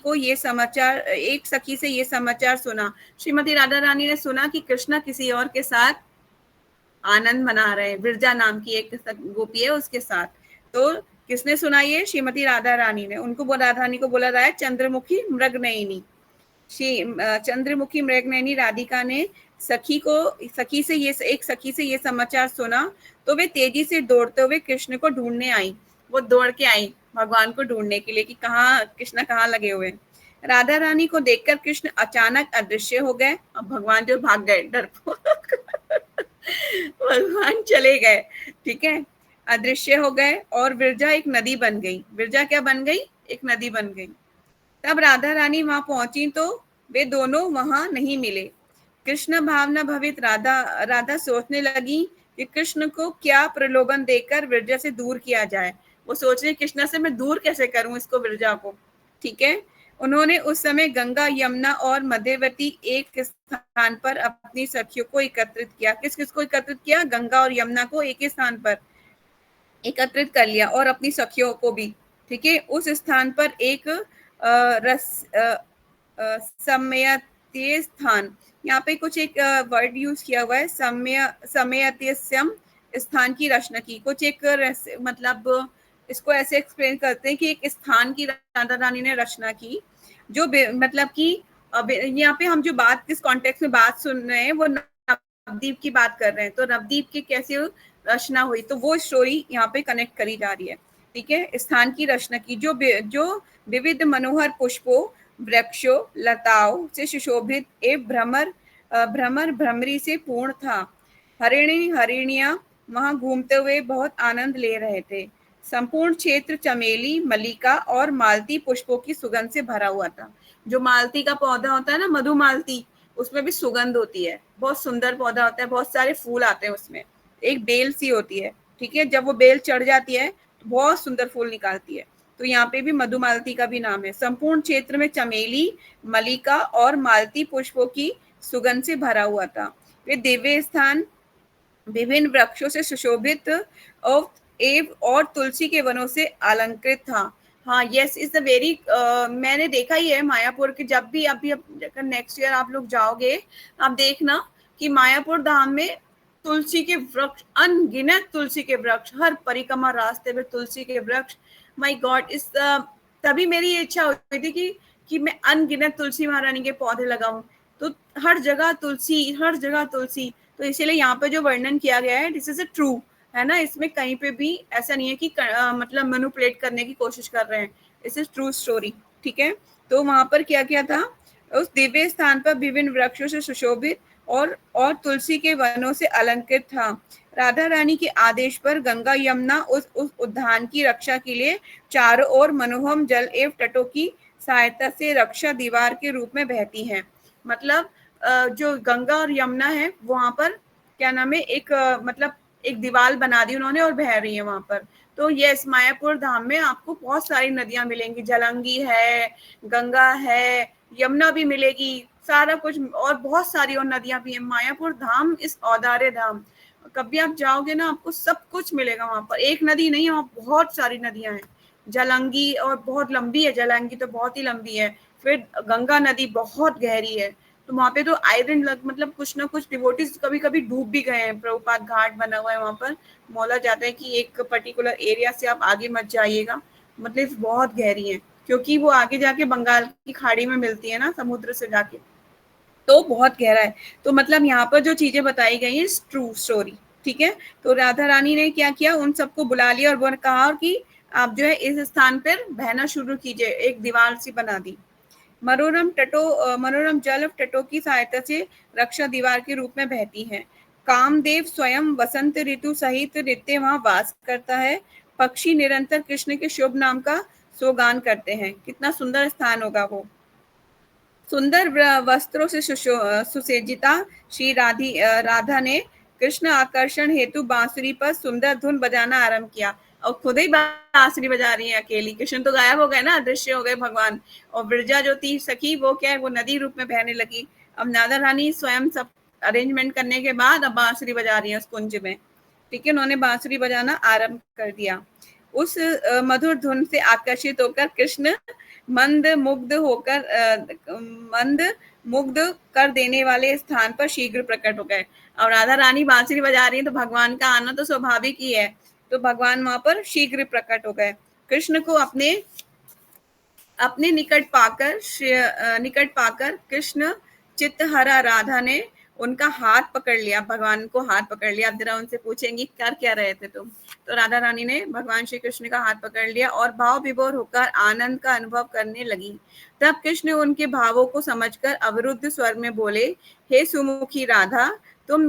से ये समाचार सुना। श्रीमती राधा रानी ने सुना कि कृष्णा किसी और के साथ आनंद मना रहे हैं, विरजा नाम की एक गोपी है उसके साथ। तो किसने सुना? ये श्रीमती राधा रानी ने। उनको राधा रानी को बोला रहा है चंद्रमुखी मृगनयनी। चंद्रमुखी मृगनयनी राधिका ने सखी से ये समाचार सुना, तो वे तेजी से दौड़ते हुए कृष्ण को ढूंढने आई। वो दौड़ के आई भगवान को ढूंढने के लिए कि कृष्ण कहाँ लगे हुए। राधा रानी को देखकर कृष्ण अचानक अदृश्य हो गए। अब भगवान जो भाग गए डरपोक भगवान चले गए, ठीक है, अदृश्य हो गए और विरजा एक नदी बन गई। विरजा क्या बन गई? एक नदी बन गई। तब राधा रानी वहां पहुंची तो वे दोनों वहां नहीं मिले। कृष्ण भावना भवित राधा सोचने लगी कि कृष्ण को क्या प्रलोभन देकर विरजा से दूर किया जाए। वो सोच रही कृष्ण से मैं दूर कैसे करूं इसको, विरजा को, ठीक है। उन्होंने उस समय गंगा, यमुना और मध्यवर्ती एक स्थान पर अपनी सखियों को एकत्रित किया। किस किस को एकत्रित किया? गंगा और यमुना को एक ही स्थान पर एकत्रित कर लिया और अपनी सखियों को भी, ठीक है। उस स्थान पर एक समयतीय स्थान, यहाँ पे कुछ एक वर्ड यूज किया हुआ है, समयतीयस्यम स्थान की रचना की। कुछ एक मतलब इसको ऐसे एक्सप्लेन करते हैं कि एक स्थान की राधा रानी ने रचना की, जो मतलब कि अब यहाँ पे हम जो बात किस कॉन्टेक्स्ट में बात सुन रहे हैं, वो नवदीप की बात कर रहे हैं। तो नवदीप की कैसे रचना हुई, तो वो स्टोरी यहाँ पे कनेक्ट करी जा रही है, ठीक है। स्थान की रचना की जो विविध मनोहर पुष्पों, वृक्षों, लताओं से सुशोभित एवं भ्रमर भ्रमरी से पूर्ण था। हरिणियां वहां घूमते हुए बहुत आनंद ले रहे थे। संपूर्ण क्षेत्र चमेली, मल्लिका और मालती पुष्पों की सुगंध से भरा हुआ था। जो मालती का पौधा होता है ना, मधुमालती, उसमें भी सुगंध होती है, बहुत सुंदर पौधा होता है, बहुत सारे फूल आते हैं उसमें। एक बेल सी होती है, ठीक है, जब वो बेल चढ़ जाती है तो बहुत सुंदर फूल निकालती है। तो यहाँ पे भी मधुमालती का भी नाम है। संपूर्ण क्षेत्र में चमेली, मल्लिका और मालती पुष्पों की सुगंध से भरा हुआ था। वे दिव्य स्थान विभिन्न वृक्षों से सुशोभित और तुलसी के वनों से अलंकृत था। हाँ, यस, इज द वेरी, मैंने देखा ही है मायापुर के, जब भी अभी नेक्स्ट ईयर आप लोग जाओगे, आप देखना कि मायापुर धाम में तुलसी के वृक्ष, अनगिनत तुलसी के वृक्ष, हर परिक्रमा रास्ते में तुलसी के वृक्ष। माय गॉड, इस तभी मेरी इच्छा हुई थी कि मैं अनगिनत तुलसी महारानी के पौधे लगाऊं। तो हर जगह तुलसी, हर जगह तुलसी। तो इसीलिए यहाँ पे जो वर्णन किया गया है, दिस इज अ ट्रू, है ना। इसमें कहीं पे भी ऐसा नहीं है कि मतलब मैनिपुलेट करने की कोशिश कर रहे हैं। दिस इज ट्रू स्टोरी, ठीक है। तो वहां पर क्या क्या था? उस दिव्य स्थान पर विभिन्न वृक्षों से सुशोभित और तुलसी के वनों से अलंकृत था। राधा रानी के आदेश पर गंगा यमुना उस उद्यान की रक्षा के लिए चारों ओर मनोहम जल एवं तटों की सहायता से रक्षा दीवार के रूप में बहती हैं। मतलब जो गंगा और यमुना है, वहां पर क्या नाम है, एक मतलब एक दीवार बना दी उन्होंने और बह रही है वहां पर। तो यस, मायापुर धाम में आपको बहुत सारी नदियां मिलेंगी, जलंगी है, गंगा है, यमुना भी मिलेगी, सारा कुछ, और बहुत सारी और नदियां भी हैं। मायापुर धाम इस औदार्य धाम, कभी आप जाओगे ना, आपको सब कुछ मिलेगा वहां पर। एक नदी नहीं, वहां बहुत सारी नदियां हैं। जलंगी और बहुत लंबी है, जलंगी तो बहुत ही लंबी है। फिर गंगा नदी बहुत गहरी है। तो वहां पे तो आयरन मतलब कुछ ना कुछ डिवोटीज कभी कभी डूब भी गए हैं। प्रभुपाद घाट बना हुआ है वहां पर, बोला जाता है कि एक पर्टिकुलर एरिया से आप आगे मत जाइएगा, मतलब बहुत गहरी है, क्योंकि वो आगे जाके बंगाल की खाड़ी में मिलती है ना, समुद्र से जाके, तो बहुत गहरा है। तो मतलब यहाँ पर जो चीजें बताई गई है, ट्रू स्टोरी, ठीक है। तो राधा रानी ने क्या किया, उन सबको बुला लिया और वो कहा कि आप जो है इस स्थान पर बहना शुरू कीजिए। एक दीवार सी बना दी, मनोरम जल तटों की सहायता से रक्षा दीवार के रूप में बहती है। कामदेव स्वयं वसंत ऋतु सहित नित्य वहां वास करता है। पक्षी निरंतर कृष्ण के शुभ नाम का सोगान करते हैं। कितना सुंदर स्थान होगा वो। सुंदर वस्त्रों से सुसज्जिता श्री राधा ने कृष्ण आकर्षण हेतु बांसुरी पर सुंदर धुन बजाना आरंभ किया। और खुद ही बांसुरी बजा रही है अकेली। कृष्ण तो गायब हो गए ना, अदृश्य हो गए भगवान। और ब्रजा जो थी सखी, वो क्या है, वो नदी रूप में बहने लगी। अब नादा रानी स्वयं सब अरेंजमेंट करने के बाद अब बांसुरी बजा रही है उस कुंज में। ठीक है, उन्होंने बांसुरी बजाना आरंभ कर दिया। उस मधुर धुन से आकर्षित होकर कृष्ण मंद मुग्ध होकर मंद मुग्ध कर देने वाले स्थान पर शीघ्र प्रकट हो गए। और राधा रानी बांसुरी बजा रही है तो भगवान का आना तो स्वाभाविक ही है। तो भगवान वहां पर शीघ्र प्रकट हो गए। कृष्ण को अपने अपने निकट पाकर कृष्ण चित्तहरा राधा ने उनका हाथ पकड़ लिया। भगवान को हाथ पकड़ लिया। अब जरा उनसे पूछेंगी कर क्या रहे थे तुम। तो राधा रानी ने भगवान श्री कृष्ण का हाथ पकड़ लिया और भाव विभोर होकर आनंद का अनुभव करने लगी। तब कृष्ण उनके भावों को समझकर अवरुद्ध स्वर में बोले, हे सुमुखी राधा, तुम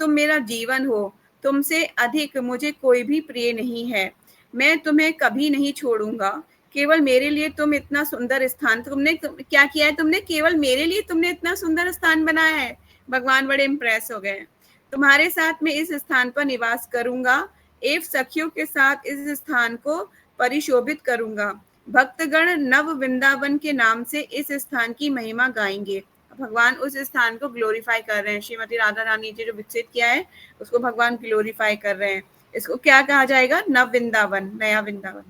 मेरा जीवन हो। तुमसे अधिक मुझे कोई भी प्रिय नहीं है। मैं तुम्हें कभी नहीं छोड़ूंगा। केवल मेरे लिए तुम इतना सुंदर स्थान क्या किया है तुमने, केवल मेरे लिए तुमने इतना सुंदर स्थान बनाया है। भगवान बड़े इंप्रेस हो गए। तुम्हारे साथ मैं इस स्थान पर निवास करूंगा एवं सखियों के साथ इस स्थान को परिशोभित करूंगा। भक्तगण नव वृंदावन के नाम से इस स्थान की महिमा गाएंगे। भगवान उस स्थान को ग्लोरीफाई कर रहे हैं। श्रीमती राधा रानी जी जो विकसित किया है उसको भगवान ग्लोरीफाई कर रहे हैं। इसको क्या कहा जाएगा, नव वृंदावन, नया वृंदावन।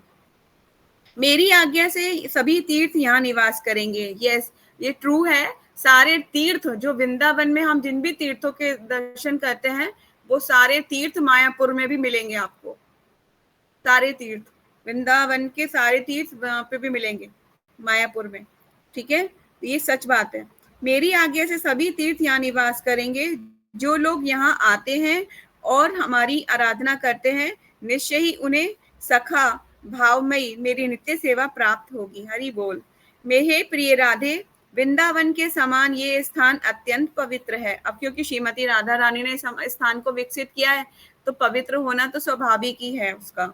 मेरी आज्ञा से सभी तीर्थ यहाँ निवास करेंगे। यस, ये ट्रू है। सारे तीर्थ जो वृंदावन में हम जिन भी तीर्थों के दर्शन करते हैं वो सारे तीर्थ मायापुर में भी मिलेंगे आपको। सारे तीर्थ, वृंदावन के सारे तीर्थ वहां पे भी मिलेंगे मायापुर में। ठीक है, ये सच बात है। मेरी आज्ञा से सभी तीर्थ यहाँ निवास करेंगे। जो लोग यहाँ आते हैं और हमारी आराधना करते हैं निश्चय ही उन्हें सखा भावमयी मेरी नित्य सेवा प्राप्त होगी। हरि बोल। मेरे प्रिय राधे, वृंदावन के समान ये स्थान अत्यंत पवित्र है। अब क्योंकि श्रीमती राधा रानी ने स्थान को विकसित किया है तो पवित्र होना तो स्वाभाविक ही है उसका।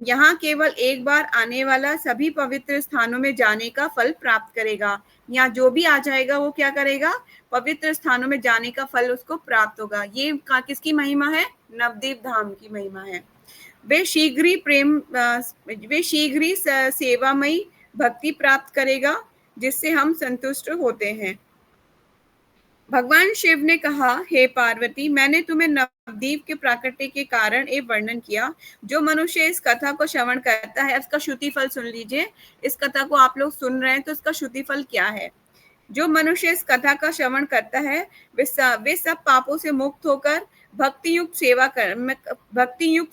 यहाँ केवल एक बार आने वाला सभी पवित्र स्थानों में जाने का फल प्राप्त करेगा। यहाँ जो भी आ जाएगा वो क्या करेगा, पवित्र स्थानों में जाने का फल उसको प्राप्त होगा। ये किसकी महिमा है, नवदीप धाम की महिमा है। वे शीघ्र ही सेवामयी भक्ति प्राप्त करेगा जिससे हम संतुष्ट होते हैं। भगवान शिव ने कहा, हे पार्वती, मैंने तुम्हें नवदीप के प्राकट्य के कारण एक वर्णन किया। जो मनुष्य इस कथा को श्रवण करता है, इसका श्रुति फल सुन लीजिए। इस कथा को आप लोग सुन रहे हैं तो इसका श्रुति फल क्या है। जो मनुष्य इस कथा का श्रवण करता है वे सब पापों से मुक्त होकर भक्ति युक्त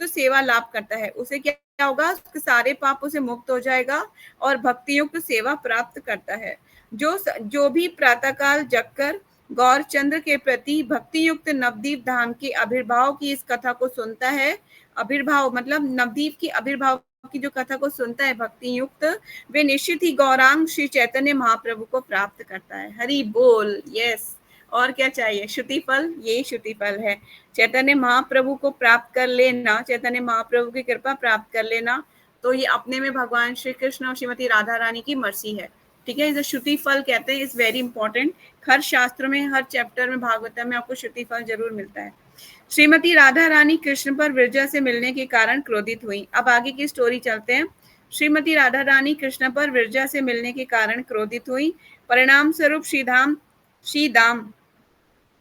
सेवा लाभ करता है। उसे क्या होगा, उसके सारे पापों से मुक्त हो जाएगा और भक्ति युक्त सेवा प्राप्त करता है। जो भी प्रातःकाल जगकर गौरचंद्र के प्रति भक्ति युक्त नवदीप धाम के आविर्भाव की इस कथा को सुनता है, आविर्भाव मतलब नवदीप की आविर्भाव की जो कथा को सुनता है भक्ति युक्त, वे निश्चित ही गौरांग श्री चैतन्य महाप्रभु को प्राप्त करता है। हरि बोल। यस, और क्या चाहिए, श्रुति फल, यही श्रुति फल है। चैतन्य महाप्रभु को प्राप्त कर लेना, चैतन्य महाप्रभु की कृपा प्राप्त कर लेना, तो ये अपने में भगवान श्री कृष्ण और श्रीमती राधा रानी की मर्सी है। ठीक है, इसे श्रुति फल कहते हैं। Is very important. हर शास्त्र में, हर चैप्टर में, भागवतम में आपको श्रुति फल जरूर मिलता है। श्रीमती राधा रानी कृष्ण पर विरजा से मिलने के कारण क्रोधित हुई। अब आगे की स्टोरी चलते हैं। श्रीमती राधा रानी कृष्ण पर विरजा से मिलने के कारण क्रोधित हुई। परिणाम स्वरूप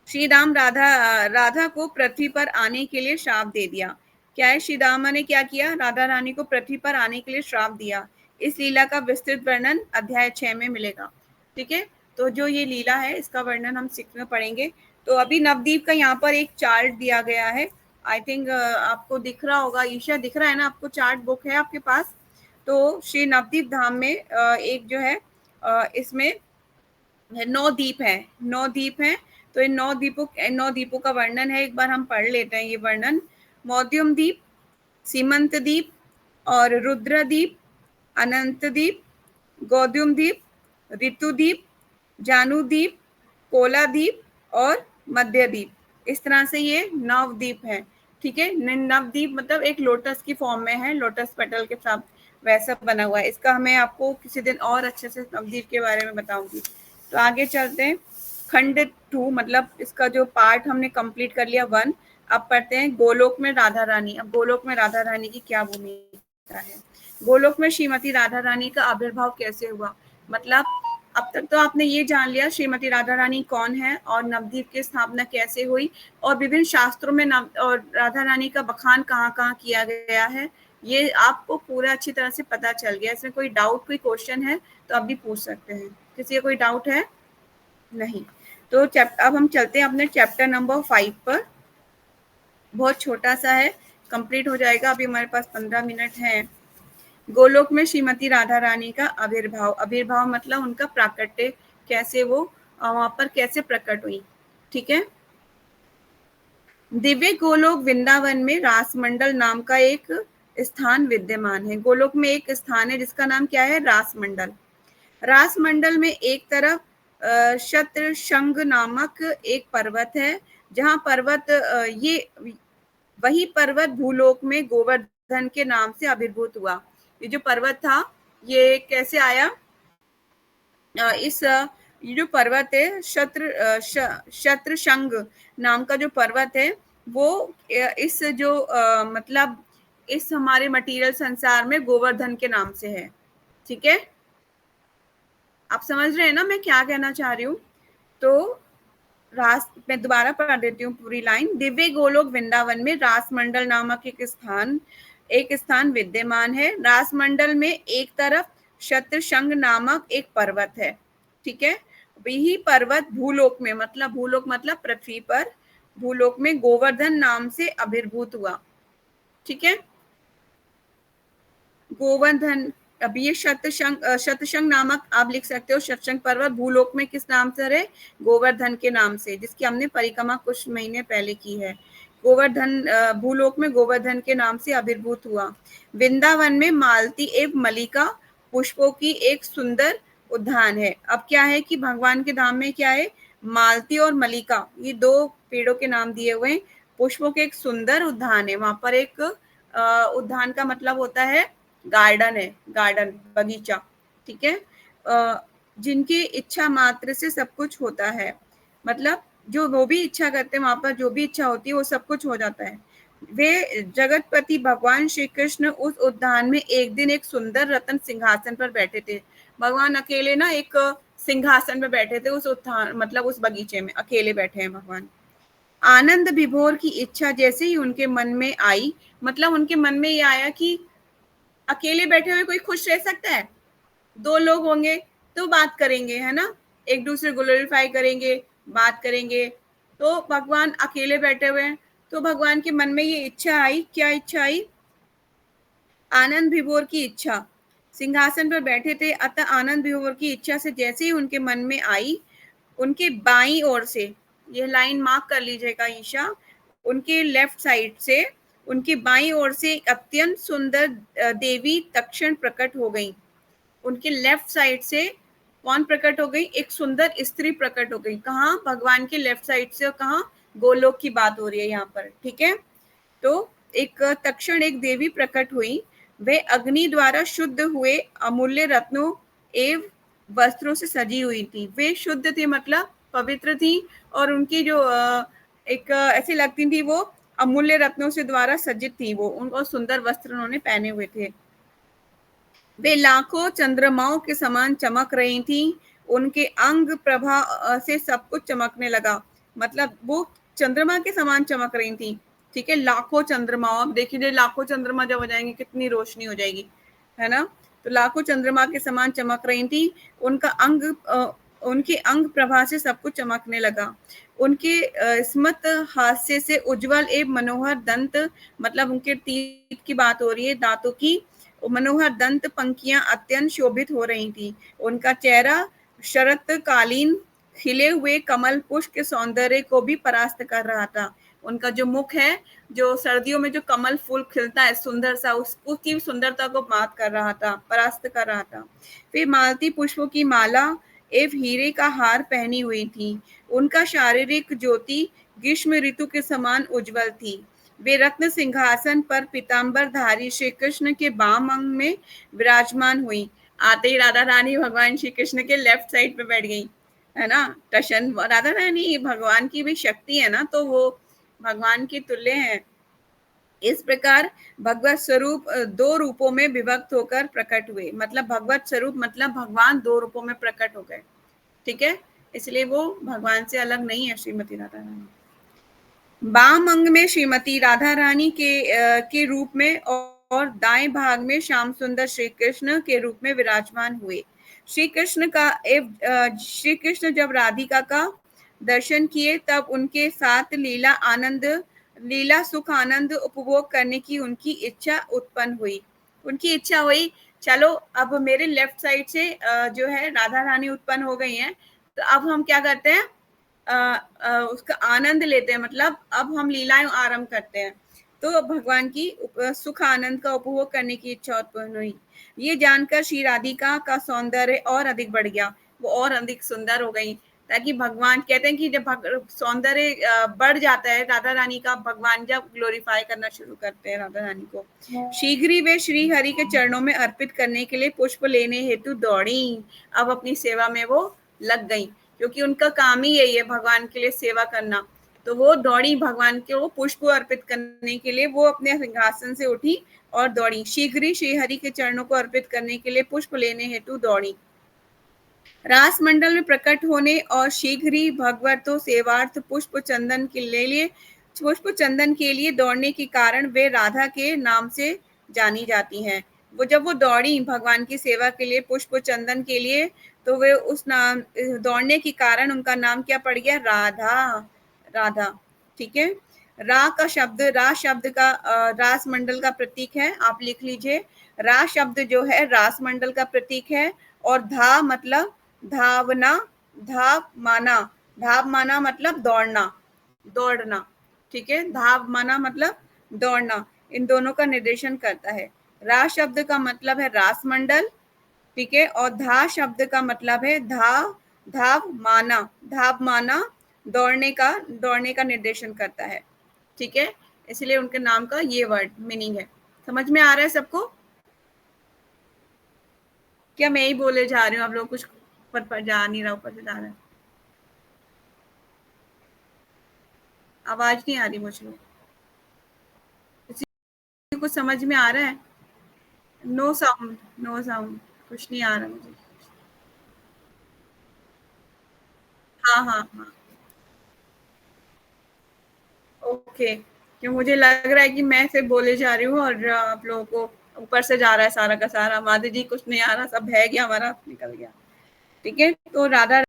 श्रीदाम राधा को पृथ्वी पर आने के लिए श्राप दे दिया। क्या है, श्रीदामा ने क्या किया, राधा रानी को पृथ्वी पर आने के लिए श्राप दिया। इस लीला का विस्तृत वर्णन अध्याय 6 में मिलेगा। ठीक है, तो जो ये लीला है इसका वर्णन हम 6 में पढ़ेंगे। तो अभी नवदीप का यहाँ पर एक चार्ट दिया गया है। आई थिंक आपको दिख रहा होगा, ईशा दिख रहा है ना आपको, चार्ट बुक है आपके पास। तो श्री नवदीप धाम में एक जो है इसमें 9 द्वीप है, 9 द्वीप है। तो इन 9 द्वीपों का वर्णन है, एक बार हम पढ़ लेते हैं ये वर्णन। मौद्युम द्वीप, सीमंत द्वीप और रुद्र द्वीप, अनंत द्वीप, गौद्युम द्वीप, ऋतुदीप, जानुदीप, कोलादीप और मध्यदीप। इस तरह से ये नवद्वीप है। ठीक है, नवद्वीप मतलब एक लोटस की फॉर्म में है, लोटस पेटल के साथ वैसा बना हुआ है। इसका मैं आपको किसी दिन और अच्छे से नवद्वीप के बारे में बताऊंगी। तो आगे चलते हैं। खंड 2 मतलब इसका जो पार्ट हमने कंप्लीट कर लिया 1। अब पढ़ते हैं गोलोक में राधा रानी। अब गोलोक में राधा रानी की क्या भूमिका है। गोलोक में श्रीमती राधा रानी का आविर्भाव कैसे हुआ। मतलब अब तक तो आपने ये जान लिया श्रीमती राधा रानी कौन है और नवद्वीप की स्थापना कैसे हुई और विभिन्न शास्त्रों में और राधा रानी का बखान कहाँ कहाँ किया गया है। ये आपको पूरा अच्छी तरह से पता चल गया। इसमें कोई डाउट, कोई क्वेश्चन है तो आप भी पूछ सकते हैं। किसी का कोई डाउट है? नहीं। तो अब हम चलते हैं अपने चैप्टर नंबर 5 पर। बहुत छोटा सा है, कंप्लीट हो जाएगा। अभी हमारे पास 15 मिनट है। गोलोक में श्रीमती राधा रानी का आविर्भाव। आविर्भाव मतलब उनका प्राकट्य, कैसे वो वहां पर कैसे प्रकट हुई। ठीक है। दिव्य गोलोक वृंदावन में रासमंडल नाम का एक स्थान विद्यमान है। गोलोक में एक स्थान है जिसका नाम क्या है? रासमंडल। रासमंडल में एक तरफ शत्रशंग नामक एक पर्वत है, जहां पर्वत ये वही पर्वत भूलोक में गोवर्धन के नाम से आविर्भूत हुआ। ये जो पर्वत था ये कैसे आया? ये जो पर्वत है शत्रशंग नाम का जो पर्वत है वो इस जो मतलब इस हमारे मटेरियल संसार में गोवर्धन के नाम से है। ठीक है, आप समझ रहे हैं ना मैं क्या कहना चाह रही हूँ। तो मैं दोबारा पढ़ देती हूँ पूरी लाइन। दिव्य गोलोक वृंदावन में रासमंडल नामक एक स्थान विद्यमान है। रासमंडल में एक तरफ शत्रशंग नामक एक पर्वत है। ठीक है, यही पर्वत भूलोक मतलब पृथ्वी पर भूलोक में गोवर्धन नाम से आविर्भूत हुआ। ठीक है, गोवर्धन। अब ये शतशंग नामक आप लिख सकते हो। शतशंग पर्वत भूलोक में किस नाम से है? गोवर्धन के नाम से, जिसकी हमने परिक्रमा कुछ महीने पहले की है। गोवर्धन भूलोक में गोवर्धन के नाम से आविर्भूत हुआ। वृंदावन में मालती एवं मलिका पुष्पों की एक सुंदर उद्यान है। अब क्या है कि भगवान के धाम में क्या है? मालती और मलिका, ये दो पेड़ों के नाम दिए हुए हैं। पुष्पों के एक सुंदर उद्यान है। वहां पर एक उद्यान का मतलब होता है गार्डन है, गार्डन, बगीचा। ठीक है, जिनकी इच्छा मात्र से सब कुछ होता है। मतलब जो वो भी इच्छा करते हैं, वहां पर जो भी इच्छा होती है वो सब कुछ हो जाता है। वे जगतपति भगवान श्री कृष्ण उस उद्यान में एक दिन एक सुंदर रत्न सिंहासन पर बैठे थे। भगवान अकेले ना एक सिंहासन पर बैठे थे उस उद्यान मतलब उस बगीचे में अकेले बैठे हैं भगवान। आनंद विभोर की इच्छा जैसे ही उनके मन में आई, मतलब उनके मन में ये आया कि अकेले बैठे हुए कोई खुश रह सकता है? दो लोग होंगे तो बात करेंगे, है ना, एक दूसरे को ग्लोरीफाई करेंगे, बात करेंगे। तो भगवान अकेले बैठे हुए हैं, तो भगवान के मन में ये इच्छा आई। क्या इच्छा आई? आनंद विभोर की इच्छा। सिंहासन पर बैठे थे, अतः आनंद विभोर की इच्छा से जैसे ही उनके मन में आई, उनके बाईं ओर से, ये लाइन मार्क कर लीजिएगा ईशा, उनके लेफ्ट साइड से, उनकी बाईं ओर से एक अत्यंत सुंदर देवी तक्षण प्रकट हो गई। उनके लेफ्ट साइड से कौन प्रकट हो गई? एक सुंदर स्त्री प्रकट हो गई। कहाँ? भगवान के लेफ्ट साइड से। और कहाँ? गोलोक की बात हो रही है यहाँ पर। ठीक है, तो एक तक्षण एक देवी प्रकट हुई। वे अग्नि द्वारा शुद्ध हुए अमूल्य रत्नों एवं वस्त्रों से सजी हुई थी। वे शुद्ध थी मतलब पवित्र थी, और उनकी जो एक ऐसी लगती थी वो अमूल्य रत्नों से द्वारा सज्जित थी। वो उनको सुंदर वस्त्र उन्होंने पहने हुए थे। वे लाखों चंद्रमाओं के समान चमक रही थी। उनके अंग प्रभा से सब कुछ चमकने लगा। मतलब वो चंद्रमा के समान चमक रही थी। ठीक है, लाखों चंद्रमाओं, अब देखिए लाखों चंद्रमा जब हो जाएंगे कितनी रोशनी हो जाएगी, है ना। तो लाखों चंद्रमा के समान चमक रही थी। उनके अंग प्रभा से सब कुछ चमकने लगा। उनके स्मत हास्य से उज्जवल एवं मनोहर दंत, मतलब उनके तीत की बात हो रही है, दांतों की मनोहर दंत पंक्तियां अत्यंत शोभित हो रही थी। उनका चेहरा शरतकालीन खिले हुए कमल पुष्प के सौंदर्य को भी परास्त कर रहा था। उनका जो मुख है, जो सर्दियों में जो कमल फूल खिलता है सुंदर सा, उसकी सुंदरता को मात कर रहा था, परास्त कर रहा था। वे मालती पुष्पों की माला एवं हीरे का हार पहनी हुई थी। उनका शारीरिक ज्योति ग्रीष्म ऋतु के समान उज्जवल थी। वे रत्न सिंहासन पर पीताम्बर धारी श्री कृष्ण के बाम अंग में विराजमान हुई। आते ही राधा रानी भगवान श्री कृष्ण के लेफ्ट साइड पे बैठ गई, है ना। टशन राधा रानी भगवान की भी शक्ति है ना, तो वो भगवान की तुल्य है। इस प्रकार भगवत स्वरूप दो रूपों में विभक्त होकर प्रकट हुए। मतलब भगवत स्वरूप मतलब भगवान दो रूपों में प्रकट हो गए, ठीक है। इसलिए वो भगवान से अलग नहीं है श्रीमती राधा रानी। बाम अंग में श्रीमती राधा रानी के रूप में और दाएं भाग में श्याम सुंदर श्री कृष्ण के रूप में विराजमान हुए। श्री कृष्ण जब राधिका का दर्शन किए तब उनके साथ लीला सुख आनंद उपभोग करने की उनकी इच्छा उत्पन्न हुई। उनकी इच्छा हुई, चलो अब मेरे लेफ्ट साइड से जो है राधा रानी उत्पन्न हो गई हैं, तो अब हम क्या करते हैं, उसका आनंद लेते हैं। मतलब अब हम लीलाएं आरंभ करते हैं। तो भगवान की सुख आनंद का उपभोग करने की इच्छा उत्पन्न हुई। ये जानकर श्री राधिका का सौंदर्य और अधिक बढ़ गया, वो और अधिक सुंदर हो गई। ताकि भगवान कहते हैं कि जब सौंदर्य बढ़ जाता है राधा रानी का, भगवान जब ग्लोरीफाई करना शुरू करते हैं राधा रानी को। शीघ्र ही वे श्री हरि के चरणों में अर्पित करने के लिए पुष्प लेने हेतु दौड़ी। अब अपनी सेवा में वो लग गई, क्योंकि उनका काम ही यही है भगवान के लिए सेवा करना। तो वो दौड़ी भगवान के वो पुष्प अर्पित करने के लिए, वो अपने सिंहासन से उठी और दौड़ी। शीघ्र ही श्री हरि के चरणों को अर्पित करने के लिए पुष्प लेने हेतु दौड़ी। रास मंडल में प्रकट होने और शीघ्र ही भगवतों सेवार्थ पुष्प चंदन के लिए दौड़ने के कारण वे राधा के नाम से जानी जाती हैं। वो जब वो दौड़ी भगवान की सेवा के लिए पुष्प चंदन के लिए, तो वे उस नाम दौड़ने के कारण उनका नाम क्या पड़ गया, राधा। राधा, ठीक है। रा शब्द का रास मंडल का प्रतीक है, आप लिख लीजिए। रा शब्द जो है रास मंडल का प्रतीक है। और धा मतलब धावना, धाव माना मतलब दौड़ना, ठीक है। धाव माना मतलब दौड़ना, इन दोनों का निर्देशन करता है। रा शब्द का मतलब है रास मंडल, ठीक है। और धा शब्द का मतलब है धाव माना दौड़ने का निर्देशन करता है, ठीक है। इसलिए उनके नाम का ये वर्ड मीनिंग है। समझ में आ रहा है सबको? क्या मैं ही बोले जा रही हूँ, आप लोग कुछ पर जा नहीं रहा, ऊपर से जा रहा है। आवाज नहीं आ रही मुझे, किसी को समझ में आ रहा है? नो साउंड, नो साउंड, कुछ नहीं आ रहा मुझे। हाँ हाँ हाँ, ओके। क्यों मुझे लग रहा है कि मैं सिर्फ बोले जा रही हूँ और आप लोगों को ऊपर से जा रहा है सारा का सारा। माधुरी जी कुछ नहीं आ रहा, सब है गया हमारा, निकल गया, ठीक है। तो राधा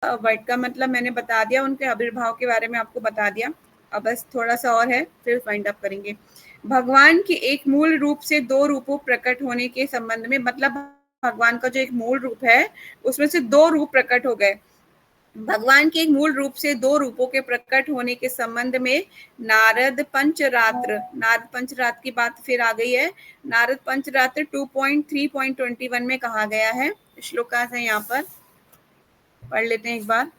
वर्ड का मतलब मैंने बता दिया, उनके आविर्भाव के बारे में आपको बता दिया। अब बस थोड़ा सा और है, फिर फाइंड अप करेंगे। भगवान के एक मूल रूप से दो रूपों प्रकट होने के संबंध में, मतलब भगवान का जो एक मूल रूप है उसमें से दो रूप प्रकट हो गए। भगवान के एक मूल रूप से दो रूपों के प्रकट होने के संबंध में नारद पंचरात्र की बात फिर आ गई है। नारद पंचरात्र 2.3.21 में कहा गया है। श्लोक है यहाँ पर, पढ़ लेते हैं एक बार।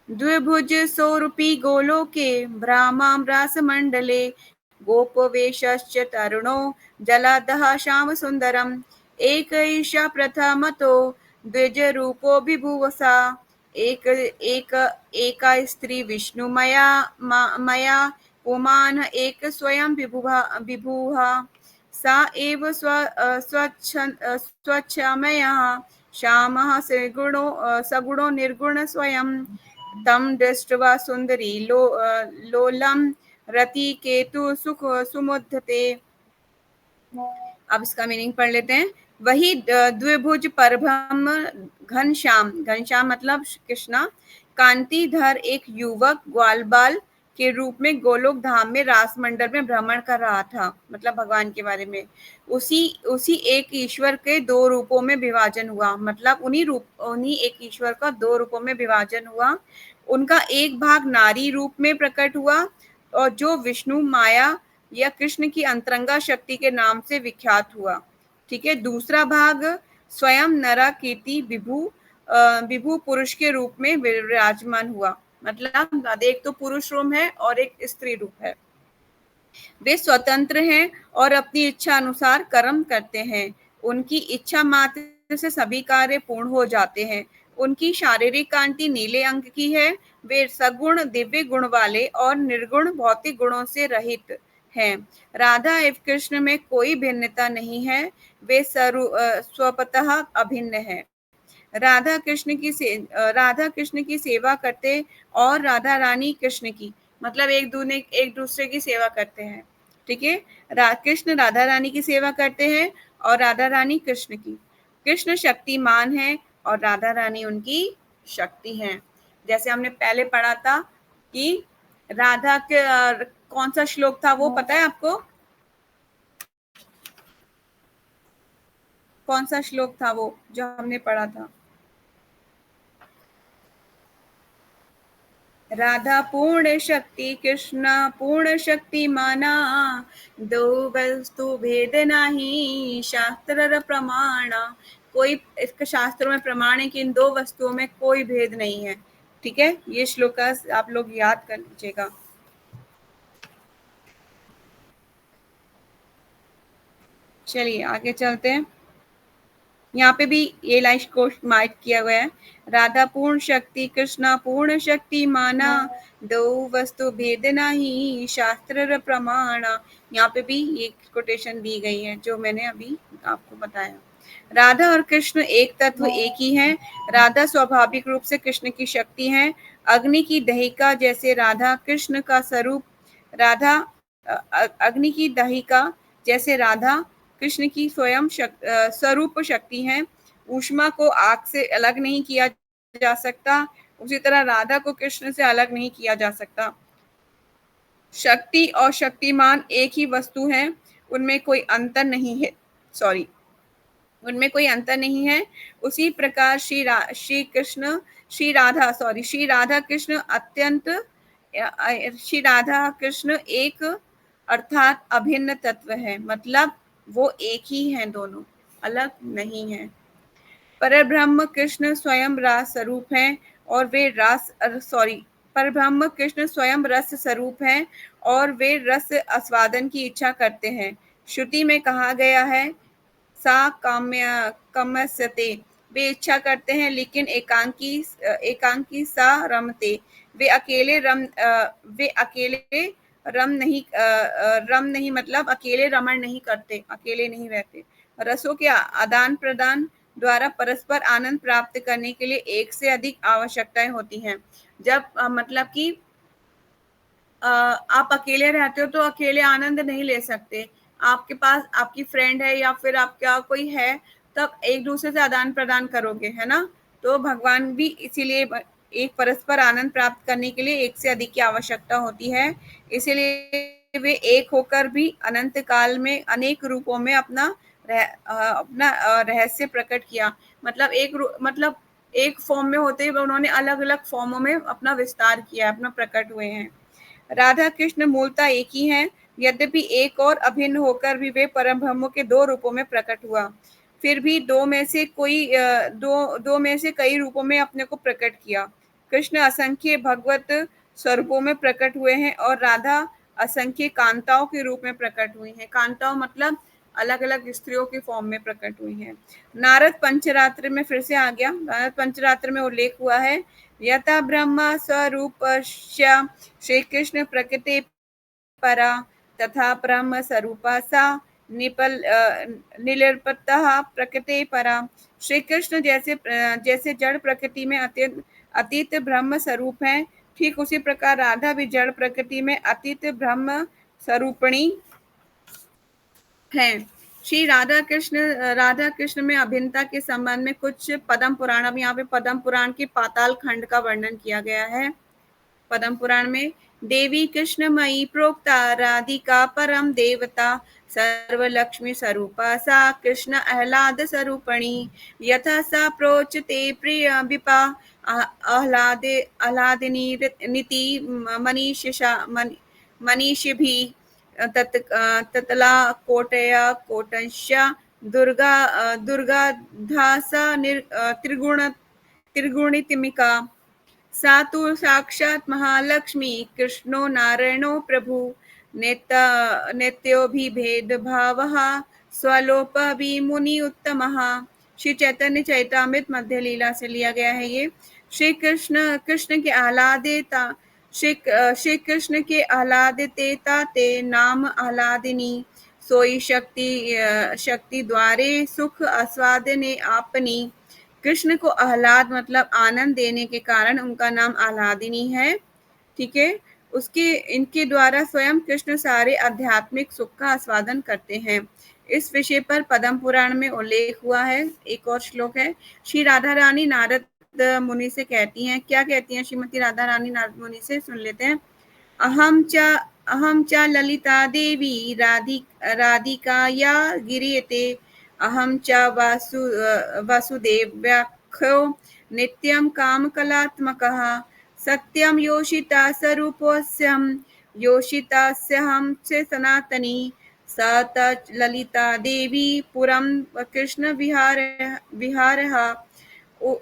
द्विभुज सौरूपी गोलोके भ्रामां रासमण्डले गोपवेशश्च तरुणो जलादः श्याम सुंदरम एक ईशा प्रथमतो द्विजरूपो विभुवसा एक एक एका स्त्री विष्णुमया मया पुमान एक स्वयं विभुः सा एव स्वच्छमयः श्यामः सगुणो निर्गुण स्वयं तं दृष्ट्वा सुंदरी लोलं रति केतु सुख सुमुद्धते। अब इसका मीनिंग पढ़ लेते हैं। वही द्विभुज परब्रह्म घनश्याम मतलब कृष्णा कांतिधर एक युवक ग्वालबाल के रूप में गोलोक धाम में रास मंडल में भ्रमण कर रहा था। मतलब भगवान के बारे में उसी एक ईश्वर के दो रूपों में विभाजन हुआ। मतलब उन्हीं एक ईश्वर का दो रूपों में विभाजन हुआ। उनका एक भाग नारी रूप में प्रकट हुआ और जो विष्णु, माया या कृष्ण की अंतरंगा शक्ति के नाम से विख्यात हुआ। ठीक है। दूसरा भाग स्वयं नराकीर्ति विभु पुरुष के रूप में विराजमान हुआ। मतलब एक तो पुरुष रूप है और एक स्त्री रूप है। वे स्वतंत्र हैं और अपनी इच्छा अनुसार कर्म करते हैं। उनकी इच्छा मात्र से सभी कार्य पूर्ण हो जाते हैं। उनकी शारीरिक कांति नीले अंग की है। वे सगुण दिव्य गुण वाले और निर्गुण भौतिक गुणों से रहित हैं। राधा एवं कृष्ण में कोई भिन्नता नहीं है। वे स्वतः अभिन्न है। राधा कृष्ण की सेवा करते और राधा रानी कृष्ण की, मतलब एक दूसरे की सेवा करते हैं। ठीक है। कृष्ण राधा रानी की सेवा करते हैं और राधा रानी कृष्ण की। कृष्ण शक्तिमान है और राधा रानी उनकी शक्ति है। जैसे हमने पहले पढ़ा था कि राधा के कौन सा श्लोक था वो पता है आपको? कौन सा श्लोक था वो जो हमने पढ़ा था? राधा पूर्ण शक्ति कृष्ण पूर्ण शक्ति माना, दो वस्तु भेद नाही शास्त्र प्रमाण। कोई इसका शास्त्रों में प्रमाण है कि इन दो वस्तुओं में कोई भेद नहीं है। ठीक है। ये श्लोक आप लोग याद कर लीजिएगा। चलिए आगे चलते हैं। यहाँ पे भी ये लाइन को मार्क किया गया है। राधा पूर्ण शक्ति कृष्णा पूर्ण शक्ति माना, दो वस्तु भेद नहीं शास्त्र प्रमाण। यहाँ पे भी ये कोटेशन दी गई है जो मैंने अभी आपको बताया। राधा और कृष्ण एक तत्व एक ही है। राधा स्वाभाविक रूप से कृष्ण की शक्ति है। अग्नि की दहिका जैसे राधा कृष्ण का स्वरूप, राधा अग्नि की दहिका जैसे राधा कृष्ण की स्वयं स्वरूप शक्ति है। ऊष्मा को आग से अलग नहीं किया जा सकता, उसी तरह राधा को कृष्ण से अलग नहीं किया जा सकता। शक्ति और शक्तिमान एक ही वस्तु है, उनमें कोई अंतर नहीं है। सॉरी, उनमें कोई अंतर नहीं है। उसी प्रकार श्री राधा कृष्ण अत्यंत श्री राधा कृष्ण एक अर्थात अभिन्न तत्व है। मतलब वो एक ही हैं, दोनों अलग नहीं है। परब्रह्म कृष्ण स्वयं रस स्वरूप हैं और वे परब्रह्म कृष्ण स्वयं रस स्वरूप हैं और वे रस आस्वादन की इच्छा करते हैं। श्रुति में कहा गया है सा काम्यस्यते, वे इच्छा करते हैं लेकिन एकांकी सा रमते, वे अकेले रम नहीं मतलब अकेले रमण नहीं करते, अकेले नहीं रहते। रसों के आदान प्रदान द्वारा परस्पर आनंद प्राप्त करने के लिए एक से अधिक आवश्यकताएं होती हैं। जब मतलब कि आप अकेले रहते हो तो अकेले आनंद नहीं ले सकते। आपके पास आपकी फ्रेंड है या फिर आपका कोई है, तब एक दूसरे से आदान प्रदान करोगे, है ना। तो भगवान भी इसीलिए एक परस्पर आनंद प्राप्त करने के लिए एक से अधिक की आवश्यकता होती है। इसीलिए वे एक होकर भी अनंत काल में अनेक रूपों में अपना रहस्य प्रकट किया। मतलब एक फॉर्म में होते हुए उन्होंने अलग अलग फॉर्मों में अपना विस्तार किया, अपना प्रकट हुए हैं। राधा कृष्ण मूलतः एक ही हैं, यद्यपि एक और अभिन्न होकर भी वे परम ब्रह्म के दो रूपों में प्रकट हुआ। फिर भी दो में से कई रूपों में अपने को प्रकट किया। कृष्ण असंख्य भगवत स्वरूपों में प्रकट हुए हैं और राधा असंख्य कांताओं के रूप में प्रकट हुई हैं। कांताओं मतलब अलग अलग स्त्रियों के फॉर्म में प्रकट हुई हैं। नारद पंचरात्र में फिर से आ गया। नारद पंचरात्र में उल्लेख हुआ है यथा ब्रह्मा स्वरूप श्री कृष्ण प्रकृति परा तथा ब्रह्म स्वरूपा सा निलिप्तः प्रकृति परा। श्री कृष्ण जैसे जड़ प्रकृति में अतीत ब्रह्म स्वरूप है, ठीक उसी प्रकार राधा भी जड़ प्रकृति में अतीत ब्रह्म स्वरूपिणी है। श्री राधा कृष्ण में अभिन्नता के संबंध में कुछ पद्म पुराण, अब यहाँ पे पद्म पुराण के पाताल खंड का वर्णन किया गया है। पद्म पुराण में देवी कृष्णमयी प्रोक्ता राधिका परम देवता सर्वलक्ष्मी स्वरूपा सा कृष्ण आह्लाद स्वरूपणी यथा सा प्रोचते प्रिय विपा आह्लादिनी नीति मनीषिभिः ततला कोटया कोटंश दुर्गाधासा त्रिगुणितिमिका सा तु साक्षात् महालक्ष्मी कृष्णो नारायणो प्रभु नित्योभिभेदभावः स्वलोपविमुनि उत्तमः। श्री चैतन्य चैतामृत मध्य लीला से लिया गया है ये। श्री कृष्ण के आह्लादिता श्री कृष्ण के आह्लादितेता ते नाम आह्लादिनी सोई शक्ति द्वारे सुख आस्वादने आपनी। कृष्ण को आह्लाद मतलब आनंद देने के कारण उनका नाम आह्लादिनी है। ठीक है, उसके इनके द्वारा स्वयं कृष्ण सारे आध्यात्मिक सुख का आस्वादन करते हैं। इस विषय पर पद्म पुराण में उल्लेख हुआ है। एक और श्लोक है। श्री राधा रानी नारद मुनि से कहती हैं, क्या कहती हैं श्रीमती राधा रानी नारद मुनि से, सुन लेते हैं। अहम च ललिता देवी राधिकाया गिरियते अहम च वासुदेव्याख्यो नित्यं कामकलात्मकः सत्यं योषिता स्वरूपोऽस्यं योषितास्यहं च सनातनी स तच ललिता देवी पुरं कृष्ण विहारः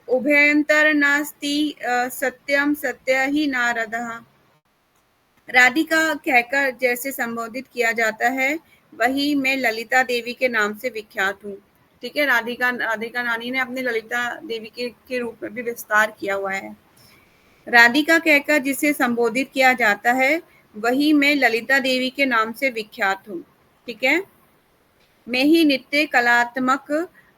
उभयंतर नास्ति सत्यम सत्य ही नारदः। राधिका कहकर जैसे संबोधित किया जाता है वही मैं ललिता देवी के नाम से विख्यात हूँ। ठीक है, राधिका रानी ने अपने ललिता देवी के रूप में भी विस्तार किया हुआ है। राधिका कहकर जिसे संबोधित किया जाता है वही मैं ललिता देवी के नाम से विख्यात हूँ। ठीक है, मैं ही नित्य कलात्मक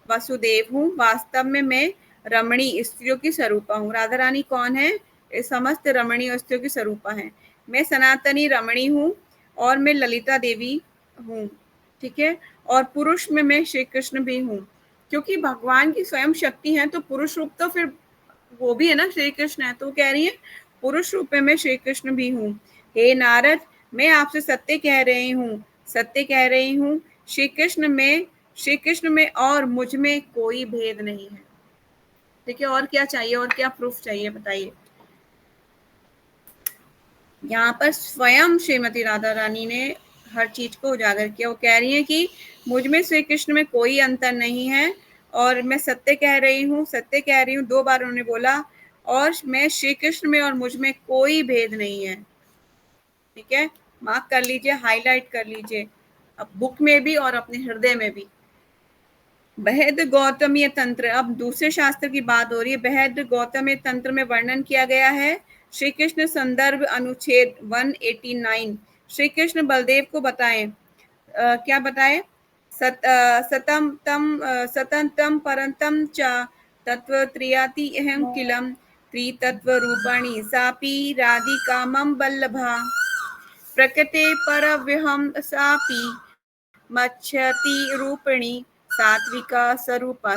वासुदेव हूँ। वास्तव में मैं रमणी स्त्रियों की स्वरूपा हूँ। राधा रानी कौन है? समस्त रमणी स्त्रियों की स्वरूपा है। मैं सनातनी रमणी हूँ और मैं ललिता देवी हूँ। ठीक है, और पुरुष में मैं श्री कृष्ण भी हूँ, क्योंकि भगवान की स्वयं शक्ति है तो पुरुष रूप तो फिर वो भी है ना, श्री कृष्ण है। तो कह रही है पुरुष रूप में मैं श्री कृष्ण भी हूँ। हे नारद, मैं आपसे सत्य कह रही हूँ श्री कृष्ण में और मुझ में कोई भेद नहीं है। ठीक है, और क्या चाहिए, और क्या प्रूफ चाहिए बताइए। यहाँ पर स्वयं श्रीमती राधा रानी ने हर चीज को उजागर किया। वो कह रही है कि मुझ में श्री कृष्ण में कोई अंतर नहीं है और मैं सत्य कह रही हूँ 2 बार उन्होंने बोला, और मैं श्री कृष्ण में और मुझ में कोई भेद नहीं है। ठीक है, मार्क कर लीजिए, हाईलाइट कर लीजिए, अब बुक में भी और अपने हृदय में भी। बृहद गौतमीय तंत्र, अब दूसरे शास्त्र की बात हो रही है। बृहद गौतमीय तंत्र में वर्णन किया गया है। श्री कृष्ण संदर्भ अनुच्छेद 189। श्री कृष्ण बलदेव को बताएं, क्या बताए? सतम तम परंतम च तत्व त्रियाति अहम किलम त्रितत्व रूपाणी सापि राधिका मम वल्लभा प्रकृते परव्यहम सापि मच्छति रूपिणी सात्विका स्वरूप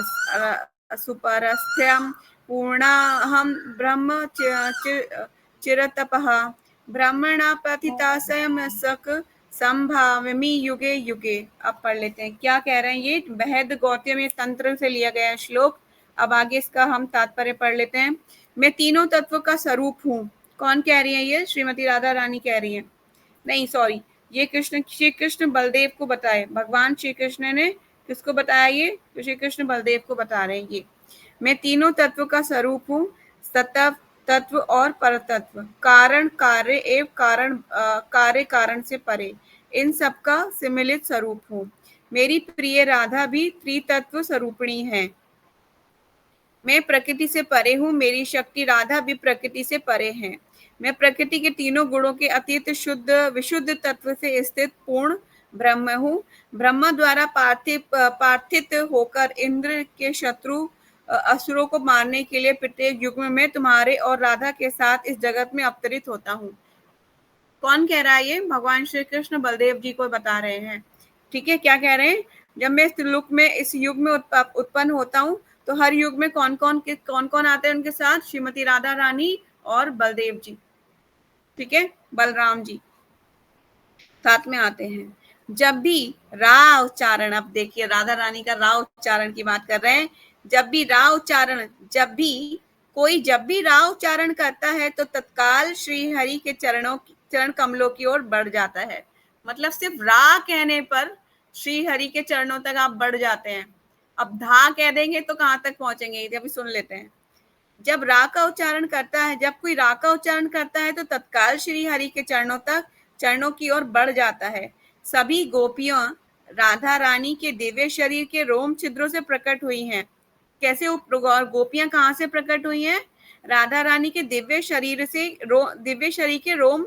सुपरस्थ्यं पूर्णाहं ब्रह्म चिरतपः ब्रह्मणा पतिता स्वयंसक संभावमी युगे युगे। अब पढ़ लेते हैं क्या कह रहे हैं ये। बृहद गौतमीय तंत्र से लिया गया श्लोक। अब आगे इसका हम तात्पर्य पढ़ लेते हैं। मैं तीनों तत्व का स्वरूप हूँ। कौन कह रही है ये? श्रीमती राधा रानी कह रही है। नहीं सॉरी, ये श्री कृष्ण बलदेव को बताए। भगवान श्री कृष्ण ने किसको बताया ये? तो श्री कृष्ण बलदेव को बता रहे हैं ये। मैं तीनों तत्व का स्वरूप हूँ, सतव तत्व और परतत्व, कारण कार्य एवं कार्य कारण से परे, इन सब का सम्मिलित स्वरूप हूँ। मेरी प्रिय राधा भी त्रितत्व स्वरूपिणी है। मैं प्रकृति से परे हूँ, मेरी शक्ति राधा भी प्रकृति से परे है। मैं प्रकृति के तीनों गुणों के अतीत शुद्ध विशुद्ध तत्व से स्थित पूर्ण ब्रह्म हूँ। ब्रह्मा द्वारा पार्थित होकर इंद्र के शत्रु असुरों को मारने के लिए प्रत्येक युग में मैं तुम्हारे और राधा के साथ इस जगत में अवतरित होता हूँ। कौन कह रहा है ये? भगवान श्री कृष्ण बलदेव जी को बता रहे हैं। ठीक है, क्या कह रहे हैं? जब मैं इस युग में उत्पन्न होता हूँ तो हर युग में कौन कौन आते हैं उनके साथ? श्रीमती राधा रानी और बलदेव जी। ठीक है, बलराम जी साथ में आते हैं। जब भी रा उच्चारण, अब देखिए राधा रानी का रा उच्चारण की बात कर रहे हैं। जब भी रा उच्चारण, जब भी रा उच्चारण करता है तो तत्काल श्री हरि के चरण कमलों की ओर बढ़ जाता है। मतलब सिर्फ रा कहने पर श्री हरि के चरणों तक आप बढ़ जाते हैं। अब धा कह देंगे तो कहाँ तक पहुंचेंगे, ये अभी सुन लेते हैं। जब रा का उच्चारण करता है, जब कोई रा का उच्चारण करता है तो तत्काल श्री हरि के चरणों की ओर बढ़ जाता है। सभी गोपियां राधा रानी के दिव्य शरीर के रोम छिद्रों से प्रकट हुई हैं। कैसे गोपियां कहाँ से प्रकट हुई हैं? राधा रानी के दिव्य शरीर से दिव्य शरीर के रोम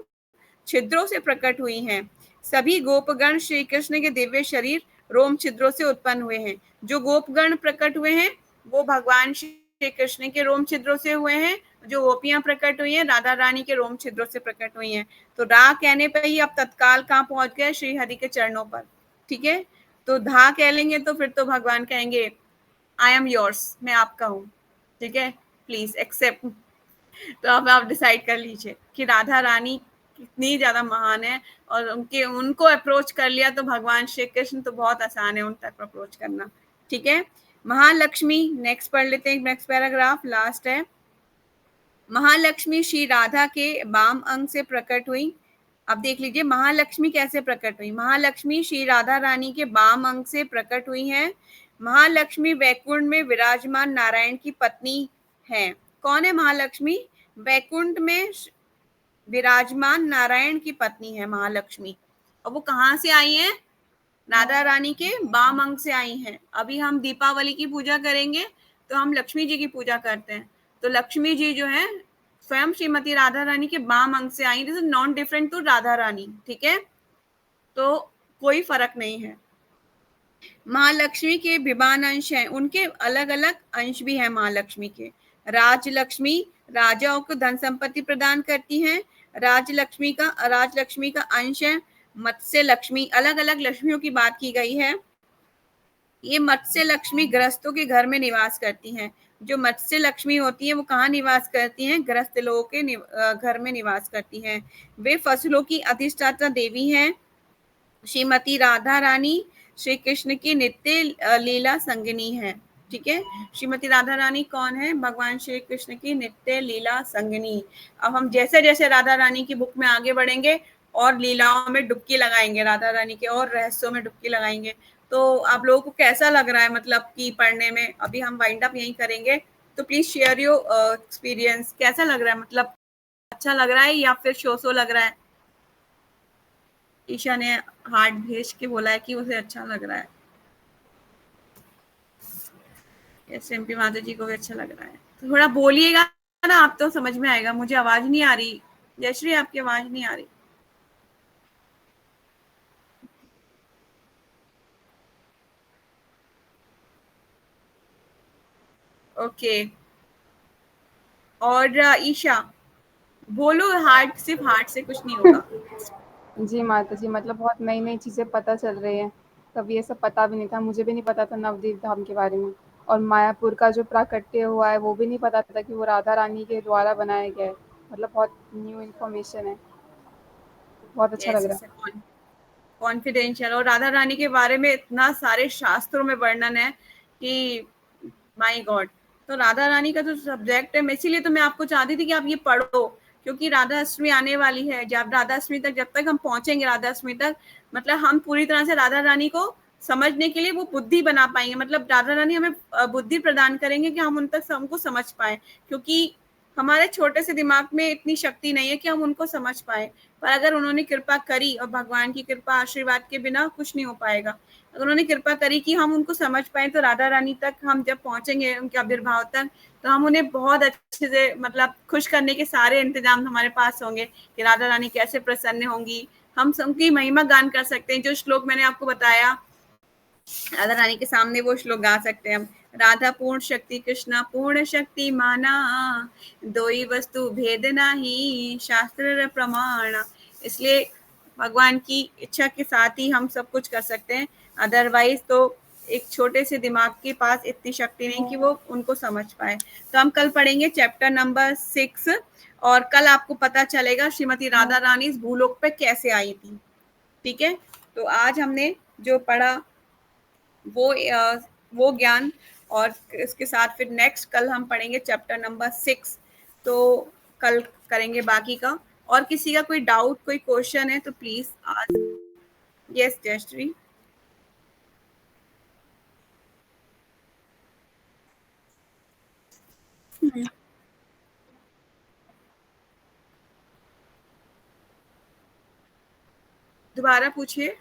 छिद्रों से प्रकट हुई हैं। सभी गोपगण श्री कृष्ण के दिव्य शरीर रोम छिद्रों से उत्पन्न हुए हैं। जो गोपगण प्रकट हुए हैं वो भगवान श्री कृष्ण के रोम छिद्रों से हुए हैं। जो गोपियां प्रकट हुई हैं राधा रानी के रोम छिद्रों से प्रकट हुई हैं। तो रा कहने पर ही अब तत्काल कहाँ पहुंच गए? श्री हरि के चरणों पर। ठीक है, तो धा कह लेंगे तो फिर तो भगवान कहेंगे आई एम योर्स, मैं आपका हूँ। ठीक है, प्लीज एक्सेप्ट। तो अब आप डिसाइड कर लीजिए कि राधा रानी कितनी ज्यादा महान है, और उनको अप्रोच कर लिया तो भगवान श्री कृष्ण तो बहुत आसान है उन तक अप्रोच करना। ठीक है, महालक्ष्मी नेक्स्ट पढ़ लेते हैं, नेक्स्ट पैराग्राफ लास्ट है। महालक्ष्मी श्री राधा के वाम अंग से प्रकट हुई। अब देख लीजिए महालक्ष्मी कैसे प्रकट हुई। महालक्ष्मी श्री राधा रानी के वाम अंग से प्रकट हुई हैं। महालक्ष्मी वैकुंठ में विराजमान नारायण की पत्नी है। कौन है महालक्ष्मी? वैकुंठ में विराजमान नारायण की पत्नी है महालक्ष्मी। और वो कहाँ से आई है? राधा रानी के वाम अंग से आई हैं। अभी हम दीपावली की पूजा करेंगे तो हम लक्ष्मी जी की पूजा करते हैं। तो लक्ष्मी जी जो है स्वयं श्रीमती राधा रानी के वाम अंग से आई। This is not different to Radha Rani. ठीक है, तो कोई फर्क नहीं है। महालक्ष्मी के विमान अंश हैं, उनके अलग अलग अंश भी हैं महालक्ष्मी के। राजलक्ष्मी राजाओं को धन संपत्ति प्रदान करती हैं। राजलक्ष्मी का अंश है मत्स्य लक्ष्मी। अलग अलग लक्ष्मियों की बात की गई है। ये मत्स्य लक्ष्मी गृहस्थों के घर में निवास करती हैं। जो मत्स्य लक्ष्मी होती है वो कहाँ निवास करती हैं? गृहस्थ लोगों के घर में निवास करती हैं। वे फसलों की अधिष्ठाता देवी हैं। श्रीमती राधा रानी श्री कृष्ण की नित्य लीला संगिनी है। ठीक है, श्रीमती राधा रानी कौन है? भगवान श्री कृष्ण की नित्य लीला संगिनी। अब हम जैसे जैसे राधा रानी की बुक में आगे बढ़ेंगे और लीलाओं में डुबकी लगाएंगे, राधा रानी के और रहस्यों में डुबकी लगाएंगे। तो आप लोगों को कैसा लग रहा है मतलब कि पढ़ने में? अभी हम वाइंड अप यही करेंगे, तो प्लीज शेयर योर एक्सपीरियंस। कैसा लग रहा है, मतलब अच्छा लग रहा है या फिर शो लग रहा है? ईशा ने हार्ट भेज के बोला है कि उसे अच्छा लग रहा है। एसएमपी माता जी को भी अच्छा लग रहा है। तो थोड़ा बोलिएगा ना, आप तो समझ में आएगा। मुझे आवाज नहीं आ रही जयश्री, आपकी आवाज नहीं आ रही। ओके, और ईशा बोलो, सिर्फ हार्ट से कुछ नहीं होगा। जी माता जी, मतलब बहुत नई नई चीज़ें पता चल रही हैं। कभी ये सब पता भी नहीं था, मुझे भी नहीं पता था नवदीप धाम के बारे में। और मायापुर का जो प्राकट्य हुआ है वो भी नहीं पता था कि वो राधा रानी के द्वारा बनाया गया है। मतलब बहुत न्यू इन्फॉर्मेशन है, बहुत अच्छा लग यस, रहा कॉन्फिडेंशियल। और राधा रानी के बारे में इतना सारे शास्त्रों में वर्णन है कि माय गॉड। तो राधा रानी का जो सब्जेक्ट है, इसीलिए तो मैं आपको चाहती थी कि आप ये पढ़ो, क्योंकि राधा अष्टमी आने वाली है। जब राधा अष्टमी तक, जब तक हम पहुंचेंगे राधा अष्टमी तक, मतलब हम पूरी तरह से राधा रानी को समझने के लिए वो बुद्धि बना पाएंगे। मतलब राधा रानी हमें बुद्धि प्रदान करेंगे कि हम उन तक हमको समझ पाए, क्योंकि हमारे छोटे से दिमाग में इतनी शक्ति नहीं है कि हम उनको समझ पाए। पर अगर उन्होंने कृपा करी, और भगवान की कृपा आशीर्वाद के बिना कुछ नहीं हो पाएगा, अगर उन्होंने कृपा करी कि हम उनको समझ पाए, तो राधा रानी तक हम जब पहुंचेंगे, उनके आविर्भाव तक, तो हम उन्हें बहुत अच्छे से मतलब खुश करने के सारे इंतजाम हमारे पास होंगे कि राधा रानी कैसे प्रसन्न होंगी। हम सबकी महिमा गान कर सकते हैं। जो श्लोक मैंने आपको बताया, राधा रानी के सामने वो श्लोक गा सकते हैं हम। राधा पूर्ण शक्ति कृष्णा पूर्ण शक्ति माना, दोई वस्तु भेद नाही शास्त्र प्रमाण। इसलिए भगवान की इच्छा के साथ ही हम सब कुछ कर सकते हैं। अदरवाइज तो एक छोटे से दिमाग के पास इतनी शक्ति नहीं कि वो उनको समझ पाए। तो हम कल पढ़ेंगे चैप्टर नंबर 6, और कल आपको पता चलेगा श्रीमती राधा रानी इस भूलोक पे कैसे आई थी। ठीक है, तो आज हमने जो पढ़ा वो ज्ञान, और इसके साथ फिर नेक्स्ट कल हम पढ़ेंगे चैप्टर नंबर 6। तो कल करेंगे बाकी का। और किसी का कोई डाउट, कोई क्वेश्चन है तो प्लीज आस्क। यस जयश्री। दोबारा पूछिए।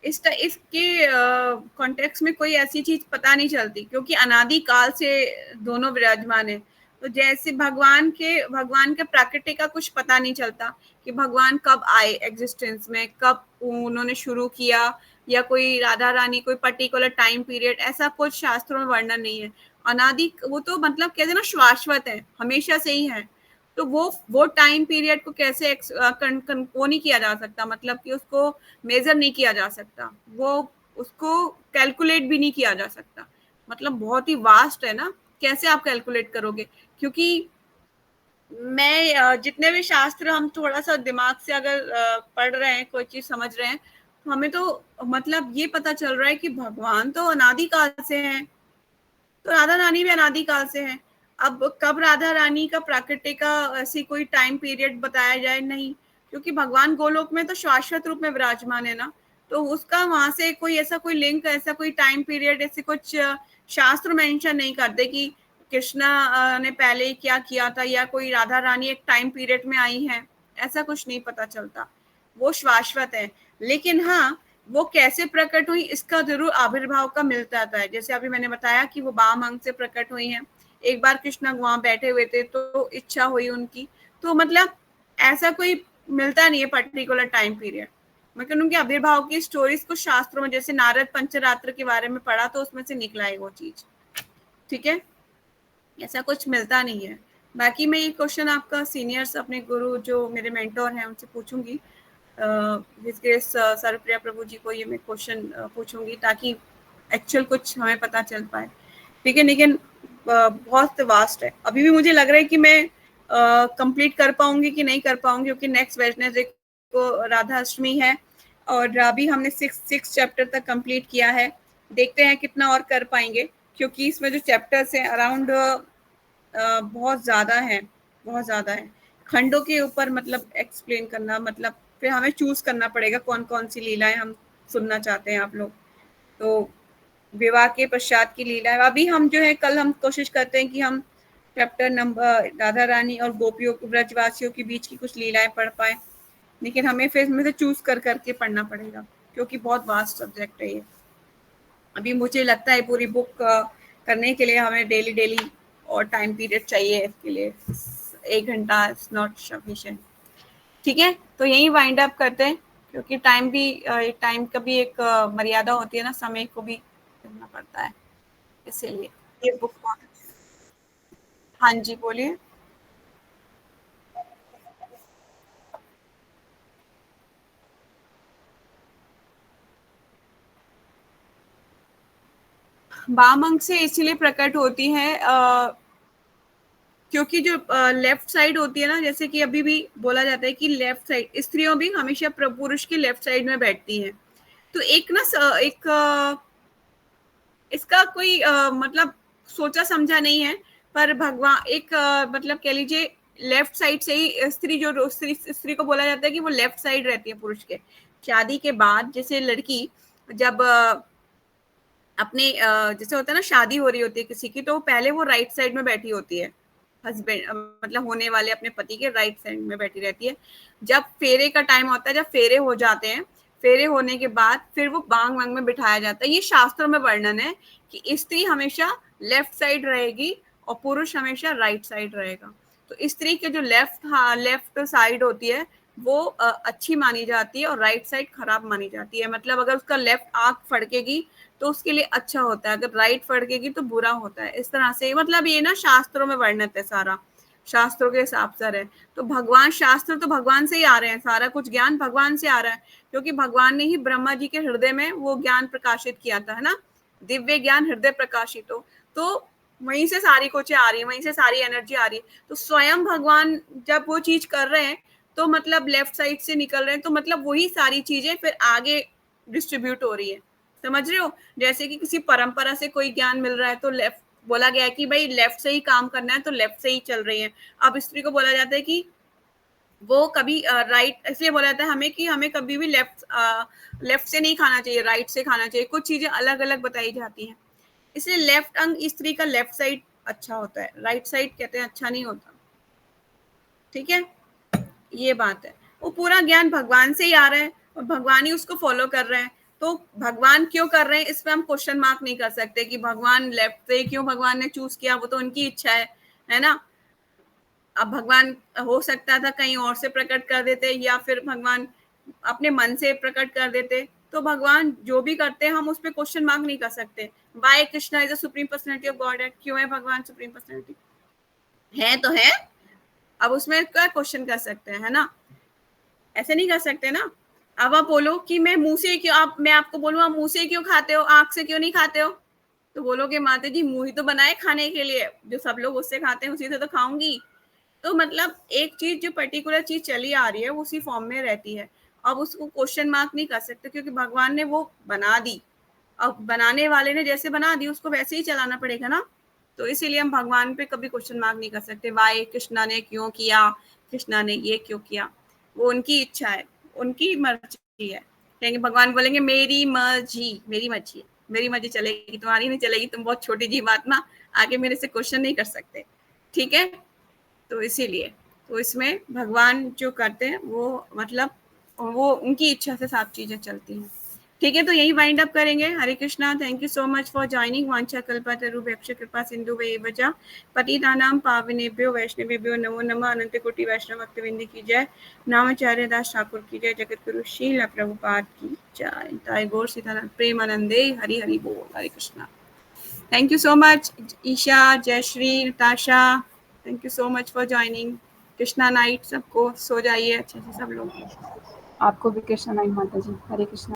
इसके कॉन्टेक्स्ट में कोई ऐसी चीज पता नहीं चलती, क्योंकि अनादि काल से दोनों विराजमान है। तो जैसे भगवान के प्रकृति का कुछ पता नहीं चलता कि भगवान कब आए एग्जिस्टेंस में, कब उन्होंने शुरू किया, या कोई राधा रानी कोई पर्टिकुलर टाइम पीरियड, ऐसा कुछ शास्त्रों में वर्णन नहीं है। अनादि वो तो मतलब कहते हैं ना शाश्वत है, हमेशा से ही है। तो वो टाइम पीरियड को कैसे वो नहीं किया जा सकता, मतलब कि उसको मेजर नहीं किया जा सकता, वो उसको कैलकुलेट भी नहीं किया जा सकता। मतलब बहुत ही वास्ट है ना, कैसे आप कैलकुलेट करोगे? क्योंकि मैं जितने भी शास्त्र हम थोड़ा सा दिमाग से अगर पढ़ रहे हैं, कोई चीज समझ रहे हैं, तो हमें तो मतलब ये पता चल रहा है कि भगवान तो अनादि काल से हैं, तो राधा रानी भी अनादि काल से है। अब कब राधा रानी का प्राकृतिक का ऐसी कोई टाइम पीरियड बताया जाए, नहीं, क्योंकि भगवान गोलोक में तो शाश्वत रूप में विराजमान है ना, तो उसका वहां से कोई ऐसा कोई लिंक, ऐसा कोई टाइम पीरियड, ऐसे कुछ शास्त्र मेंशन नहीं करते कि कृष्णा ने पहले क्या किया था, या कोई राधा रानी एक टाइम पीरियड में आई है, ऐसा कुछ नहीं पता चलता। वो शाश्वत है। लेकिन हाँ, वो कैसे प्रकट हुई इसका जरूर आविर्भाव का मिलता है। जैसे अभी मैंने बताया कि वो वाम अंग से प्रकट हुई हैं। एक बार कृष्णा वहां बैठे हुए थे तो इच्छा हुई उनकी, तो मतलब ऐसा कोई मिलता नहीं है पर्टिकुलर टाइम पीरियड। मतलब उनके आविर्भाव की स्टोरीज कुछ शास्त्रों में, जैसे नारद पंचरात्र के बारे में पढ़ा तो उसमें से निकला है वो चीज। ठीक है, ऐसा कुछ मिलता नहीं है। बाकी मैं ये क्वेश्चन आपका सीनियर्स, अपने गुरु जो मेरे मेंटोर हैं उनसे पूछूंगी, सर्वप्रिया प्रभु जी को ये मैं क्वेश्चन पूछूंगी, ताकि एक्चुअल कुछ हमें पता चल पाए। ठीक है, लेकिन बहुत वास्ट है। अभी भी मुझे लग रहा है कि मैं कंप्लीट कर पाऊंगी कि नहीं कर पाऊंगी, क्योंकि नेक्स्ट वेडनेसडे को राधा अष्टमी है, और अभी हमने सिक्स चैप्टर तक कंप्लीट किया है। देखते हैं कितना और कर पाएंगे, क्योंकि इसमें जो चैप्टर्स हैं अराउंड बहुत ज्यादा है, बहुत ज्यादा है। खंडों के ऊपर मतलब एक्सप्लेन करना, मतलब फिर हमें चूज करना पड़ेगा कौन कौन सी लीलाएं हम सुनना चाहते हैं आप लोग। तो विवाह के पश्चात की लीला है। अभी हम जो है कल हम कोशिश करते हैं कि हम चैप्टर नंबर राधा रानी और गोपियों ब्रजवासियों के बीच की कुछ लीलाएं पढ़ पाए, लेकिन हमें फिर इसमें से चूज कर करके पढ़ना पड़ेगा, क्योंकि बहुत वास्ट सब्जेक्ट है ये। अभी मुझे लगता है पूरी बुक करने के लिए हमें डेली डेली और टाइम पीरियड चाहिए इसके लिए। 1 घंटा इज नॉट सफिशिएंट। ठीक है, तो यही वाइंड अप करते हैं, क्योंकि टाइम का भी एक मर्यादा होती है ना, समय को भी करना पड़ता है, इसीलिए ये बुक। हाँ जी बोलिए। वाम अंग से इसलिए प्रकट होती है क्योंकि जो लेफ्ट साइड होती है ना, जैसे कि अभी भी बोला जाता है कि लेफ्ट साइड स्त्रियों भी हमेशा पुरुष की लेफ्ट साइड में बैठती हैं। तो एक ना एक इसका कोई मतलब सोचा समझा नहीं है, पर भगवान एक मतलब कह लीजिए लेफ्ट साइड से ही स्त्री, जो स्त्री को बोला जाता है कि वो लेफ्ट साइड रहती है पुरुष के। शादी के बाद जैसे लड़की जब अपने जैसे होता है ना, शादी हो रही होती है किसी की, तो पहले वो राइट साइड में बैठी होती है, हस्बैंड मतलब होने वाले अपने पति के राइट साइड में बैठी रहती है। जब फेरे का टाइम होता है, जब फेरे हो जाते हैं, फेरे होने के बाद फिर वो बांग वांग में बिठाया जाता है। ये शास्त्रों में वर्णन है कि स्त्री हमेशा लेफ्ट साइड रहेगी और पुरुष हमेशा राइट साइड रहेगा। तो स्त्री के जो लेफ्ट साइड होती है वो अच्छी मानी जाती है, और राइट साइड खराब मानी जाती है। मतलब अगर उसका लेफ्ट आंख फड़केगी तो उसके लिए अच्छा होता है, अगर राइट फड़केगी तो बुरा होता है। इस तरह से मतलब ये ना शास्त्रों में वर्णित है, सारा शास्त्रों के हिसाब से है। तो भगवान, शास्त्र तो भगवान से ही आ रहे हैं, सारा कुछ ज्ञान भगवान से आ रहा है, क्योंकि भगवान ने ही ब्रह्मा जी के हृदय में वो ज्ञान प्रकाशित किया था, है ना, दिव्य ज्ञान हृदय प्रकाशित हो। तो वहीं से सारी कुछ आ रही है, वहीं से सारी एनर्जी आ रही है। तो स्वयं भगवान जब वो चीज कर रहे हैं, तो मतलब लेफ्ट साइड से निकल रहे हैं, तो मतलब वही सारी चीजें फिर आगे डिस्ट्रीब्यूट हो रही है। समझ रहे हो? जैसे कि किसी परंपरा से कोई ज्ञान मिल रहा है तो लेफ्ट बोला गया है कि भाई लेफ्ट से ही काम करना है, तो लेफ्ट से ही चल रही है। अब स्त्री को बोला जाता है कि वो कभी राइट, इसलिए बोला जाता है हमें कि हमें कभी भी लेफ्ट से नहीं खाना चाहिए, राइट से खाना चाहिए। कुछ चीजें अलग अलग बताई जाती हैं। इसलिए लेफ्ट अंग स्त्री का लेफ्ट साइड अच्छा होता है, राइट साइड कहते हैं अच्छा नहीं होता। ठीक है, ये बात है। वो पूरा ज्ञान भगवान से ही आ रहा है और भगवान ही उसको फॉलो कर रहे हैं। तो भगवान क्यों कर रहे हैं इस पे हम क्वेश्चन मार्क नहीं कर सकते कि भगवान लेफ्ट से क्यों भगवान ने चूज किया, वो तो उनकी इच्छा है ना। अब भगवान हो सकता था कहीं और से प्रकट कर देते, या फिर भगवान अपने मन से प्रकट कर देते। तो भगवान जो भी करते हैं हम उस पर क्वेश्चन मार्क नहीं कर सकते। Why Krishna is a supreme personality of God है, क्यों है भगवान सुप्रीम पर्सनैलिटी, है तो है। अब उसमें क्या क्वेश्चन कर सकते हैं, है ना, ऐसे नहीं कर सकते ना। अब आप बोलो कि मैं मुंह से क्यों, आप मैं आपको बोलूँ आप मुंह से क्यों खाते हो, आंख से क्यों नहीं खाते हो, तो बोलोगे माता जी मुंह ही तो बनाए खाने के लिए, जो सब लोग उससे खाते हैं उसी से तो खाऊंगी। तो मतलब एक चीज जो पर्टिकुलर चीज चली आ रही है वो उसी फॉर्म में रहती है। अब उसको क्वेश्चन मार्क नहीं कर सकते क्योंकि भगवान ने वो बना दी। अब बनाने वाले ने जैसे बना दी उसको वैसे ही चलाना पड़ेगा ना। तो इसीलिए हम भगवान पे कभी क्वेश्चन मार्क नहीं कर सकते, वाई कृष्णा ने क्यों किया, कृष्णा ने ये क्यों किया, वो उनकी इच्छा है, उनकी मर्जी है। कहेंगे भगवान बोलेंगे मेरी मर्जी, मेरी मर्जी है, मेरी मर्जी चलेगी, तुम्हारी नहीं चलेगी, तुम बहुत छोटी जीव आत्मा, आगे मेरे से क्वेश्चन नहीं कर सकते। ठीक है, तो इसीलिए तो इसमें भगवान जो करते हैं वो मतलब वो उनकी इच्छा से सब चीजें चलती हैं। ठीक है, तो यही वाइंड अप करेंगे। Hare Krishna, thank you so much for joining. वांछा कल्पतरुभ्यश्च कृपा सिंधु वैवच पतितानां पावनेभ्यो वैष्णवेभ्यो नमो नमः। अनंत कोटि वैष्णव भक्तवृंद की जय। नामाचार्य दास ठाकुर की जय। जगत गुरु श्रील प्रभुपाद की जय। ताई गौर सीतानाथ प्रेमानंदे। हरि हरि बोल। Hare Krishna. Thank you so much Isha, Jayashree, Natasha, thank you so much for joining. Krishna night सबको, सो जाइए अच्छे से सब लोग। आपको भी कृष्ण नाइट माता जी। हरे कृष्णा।